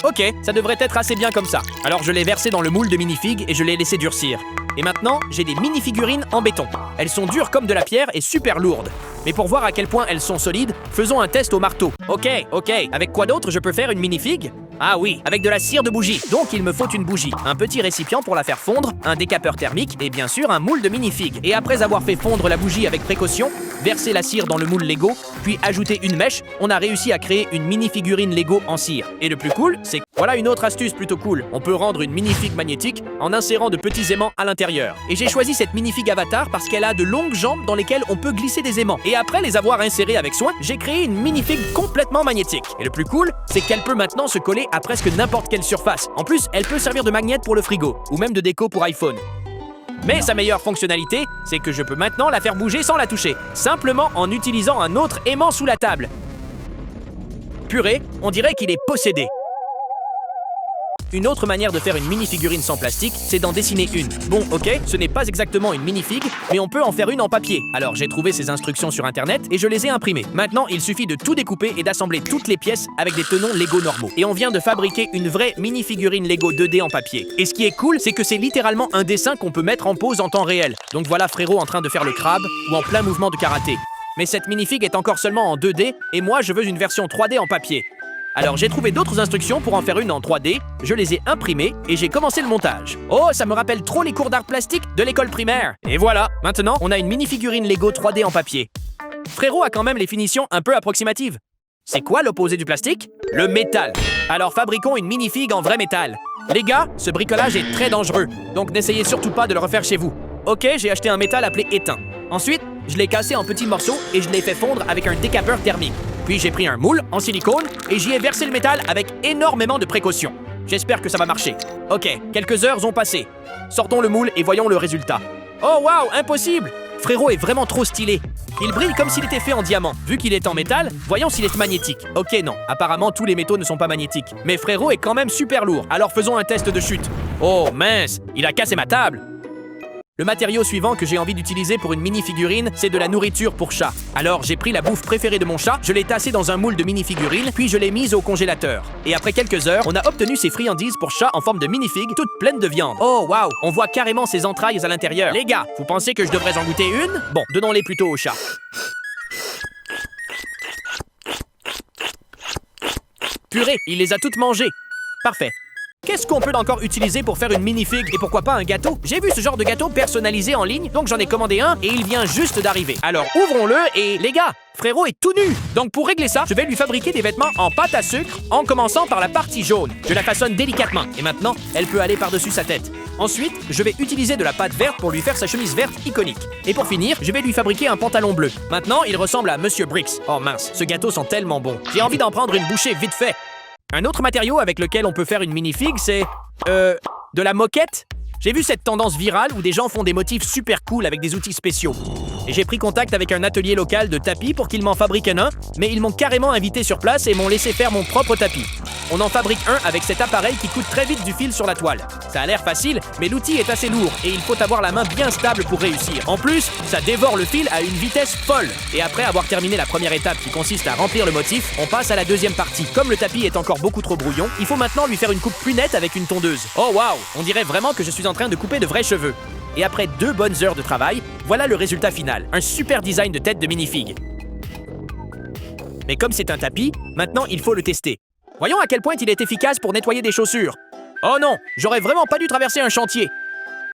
Ok, ça devrait être assez bien comme ça. Alors je l'ai versé dans le moule de minifig et je l'ai laissé durcir. Et maintenant, j'ai des mini-figurines en béton. Elles sont dures comme de la pierre et super lourdes. Mais pour voir à quel point elles sont solides, faisons un test au marteau. Ok. Avec quoi d'autre je peux faire une minifig? Ah oui, avec de la cire de bougie. Donc il me faut une bougie, un petit récipient pour la faire fondre, un décapeur thermique et bien sûr un moule de minifig. Et après avoir fait fondre la bougie avec précaution, verser la cire dans le moule Lego, puis ajouter une mèche, on a réussi à créer une mini-figurine Lego en cire. Et le plus cool, c'est que voilà une autre astuce plutôt cool. On peut rendre une minifig magnétique en insérant de petits aimants à l'intérieur. Et j'ai choisi cette minifig avatar parce qu'elle a de longues jambes dans lesquelles on peut glisser des aimants. Et après les avoir insérés avec soin, j'ai créé une minifig complètement magnétique. Et le plus cool, c'est qu'elle peut maintenant se coller à presque n'importe quelle surface. En plus, elle peut servir de magnète pour le frigo, ou même de déco pour iPhone. Mais sa meilleure fonctionnalité, c'est que je peux maintenant la faire bouger sans la toucher, simplement en utilisant un autre aimant sous la table. Purée, on dirait qu'il est possédé. Une autre manière de faire une mini-figurine sans plastique, c'est d'en dessiner une. Bon, ok, ce n'est pas exactement une minifig, mais on peut en faire une en papier. Alors j'ai trouvé ces instructions sur internet et je les ai imprimées. Maintenant, il suffit de tout découper et d'assembler toutes les pièces avec des tenons Lego normaux. Et on vient de fabriquer une vraie mini-figurine Lego 2D en papier. Et ce qui est cool, c'est que c'est littéralement un dessin qu'on peut mettre en pause en temps réel. Donc voilà Frérot en train de faire le crabe ou en plein mouvement de karaté. Mais cette minifig est encore seulement en 2D et moi je veux une version 3D en papier. Alors j'ai trouvé d'autres instructions pour en faire une en 3D, je les ai imprimées et j'ai commencé le montage. Oh, ça me rappelle trop les cours d'art plastique de l'école primaire. Et voilà, maintenant on a une mini-figurine Lego 3D en papier. Frérot a quand même les finitions un peu approximatives. C'est quoi l'opposé du plastique? Le métal. Alors fabriquons une minifig en vrai métal. Les gars, ce bricolage est très dangereux, donc n'essayez surtout pas de le refaire chez vous. Ok, j'ai acheté un métal appelé étain. Ensuite, je l'ai cassé en petits morceaux et je l'ai fait fondre avec un décapeur thermique. Puis j'ai pris un moule en silicone et j'y ai versé le métal avec énormément de précaution. J'espère que ça va marcher. Ok, quelques heures ont passé. Sortons le moule et voyons le résultat. Oh waouh, impossible! Frérot est vraiment trop stylé. Il brille comme s'il était fait en diamant. Vu qu'il est en métal, voyons s'il est magnétique. Ok, non, apparemment tous les métaux ne sont pas magnétiques. Mais Frérot est quand même super lourd, alors faisons un test de chute. Oh mince, il a cassé ma table! Le matériau suivant que j'ai envie d'utiliser pour une mini-figurine, c'est de la nourriture pour chat. Alors j'ai pris la bouffe préférée de mon chat, je l'ai tassée dans un moule de mini-figurine, puis je l'ai mise au congélateur. Et après quelques heures, on a obtenu ces friandises pour chat en forme de mini-fig, toutes pleines de viande. Oh waouh, on voit carrément ses entrailles à l'intérieur. Les gars, vous pensez que je devrais en goûter une? Bon, donnons-les plutôt au chat. Purée, il les a toutes mangées. Parfait. Qu'est-ce qu'on peut encore utiliser pour faire une minifig et pourquoi pas un gâteau? J'ai vu ce genre de gâteau personnalisé en ligne, donc j'en ai commandé un et il vient juste d'arriver. Alors ouvrons-le et les gars, Frérot est tout nu. Donc pour régler ça, je vais lui fabriquer des vêtements en pâte à sucre en commençant par la partie jaune. Je la façonne délicatement et maintenant, elle peut aller par-dessus sa tête. Ensuite, je vais utiliser de la pâte verte pour lui faire sa chemise verte iconique. Et pour finir, je vais lui fabriquer un pantalon bleu. Maintenant, il ressemble à Monsieur Brix. Oh mince, ce gâteau sent tellement bon. J'ai envie d'en prendre une bouchée vite fait. Un autre matériau avec lequel on peut faire une minifig, c'est... de la moquette. J'ai vu cette tendance virale où des gens font des motifs super cool avec des outils spéciaux. Et j'ai pris contact avec un atelier local de tapis pour qu'ils m'en fabriquent un, mais ils m'ont carrément invité sur place et m'ont laissé faire mon propre tapis. On en fabrique un avec cet appareil qui coûte très vite du fil sur la toile. Ça a l'air facile, mais l'outil est assez lourd et il faut avoir la main bien stable pour réussir. En plus, ça dévore le fil à une vitesse folle. Et après avoir terminé la première étape qui consiste à remplir le motif, on passe à la deuxième partie. Comme le tapis est encore beaucoup trop brouillon, il faut maintenant lui faire une coupe plus nette avec une tondeuse. Oh waouh, on dirait vraiment que je suis en train de couper de vrais cheveux. Et après 2 bonnes heures de travail, voilà le résultat final. Un super design de tête de minifig. Mais comme c'est un tapis, maintenant il faut le tester. Voyons à quel point il est efficace pour nettoyer des chaussures. Oh non, j'aurais vraiment pas dû traverser un chantier.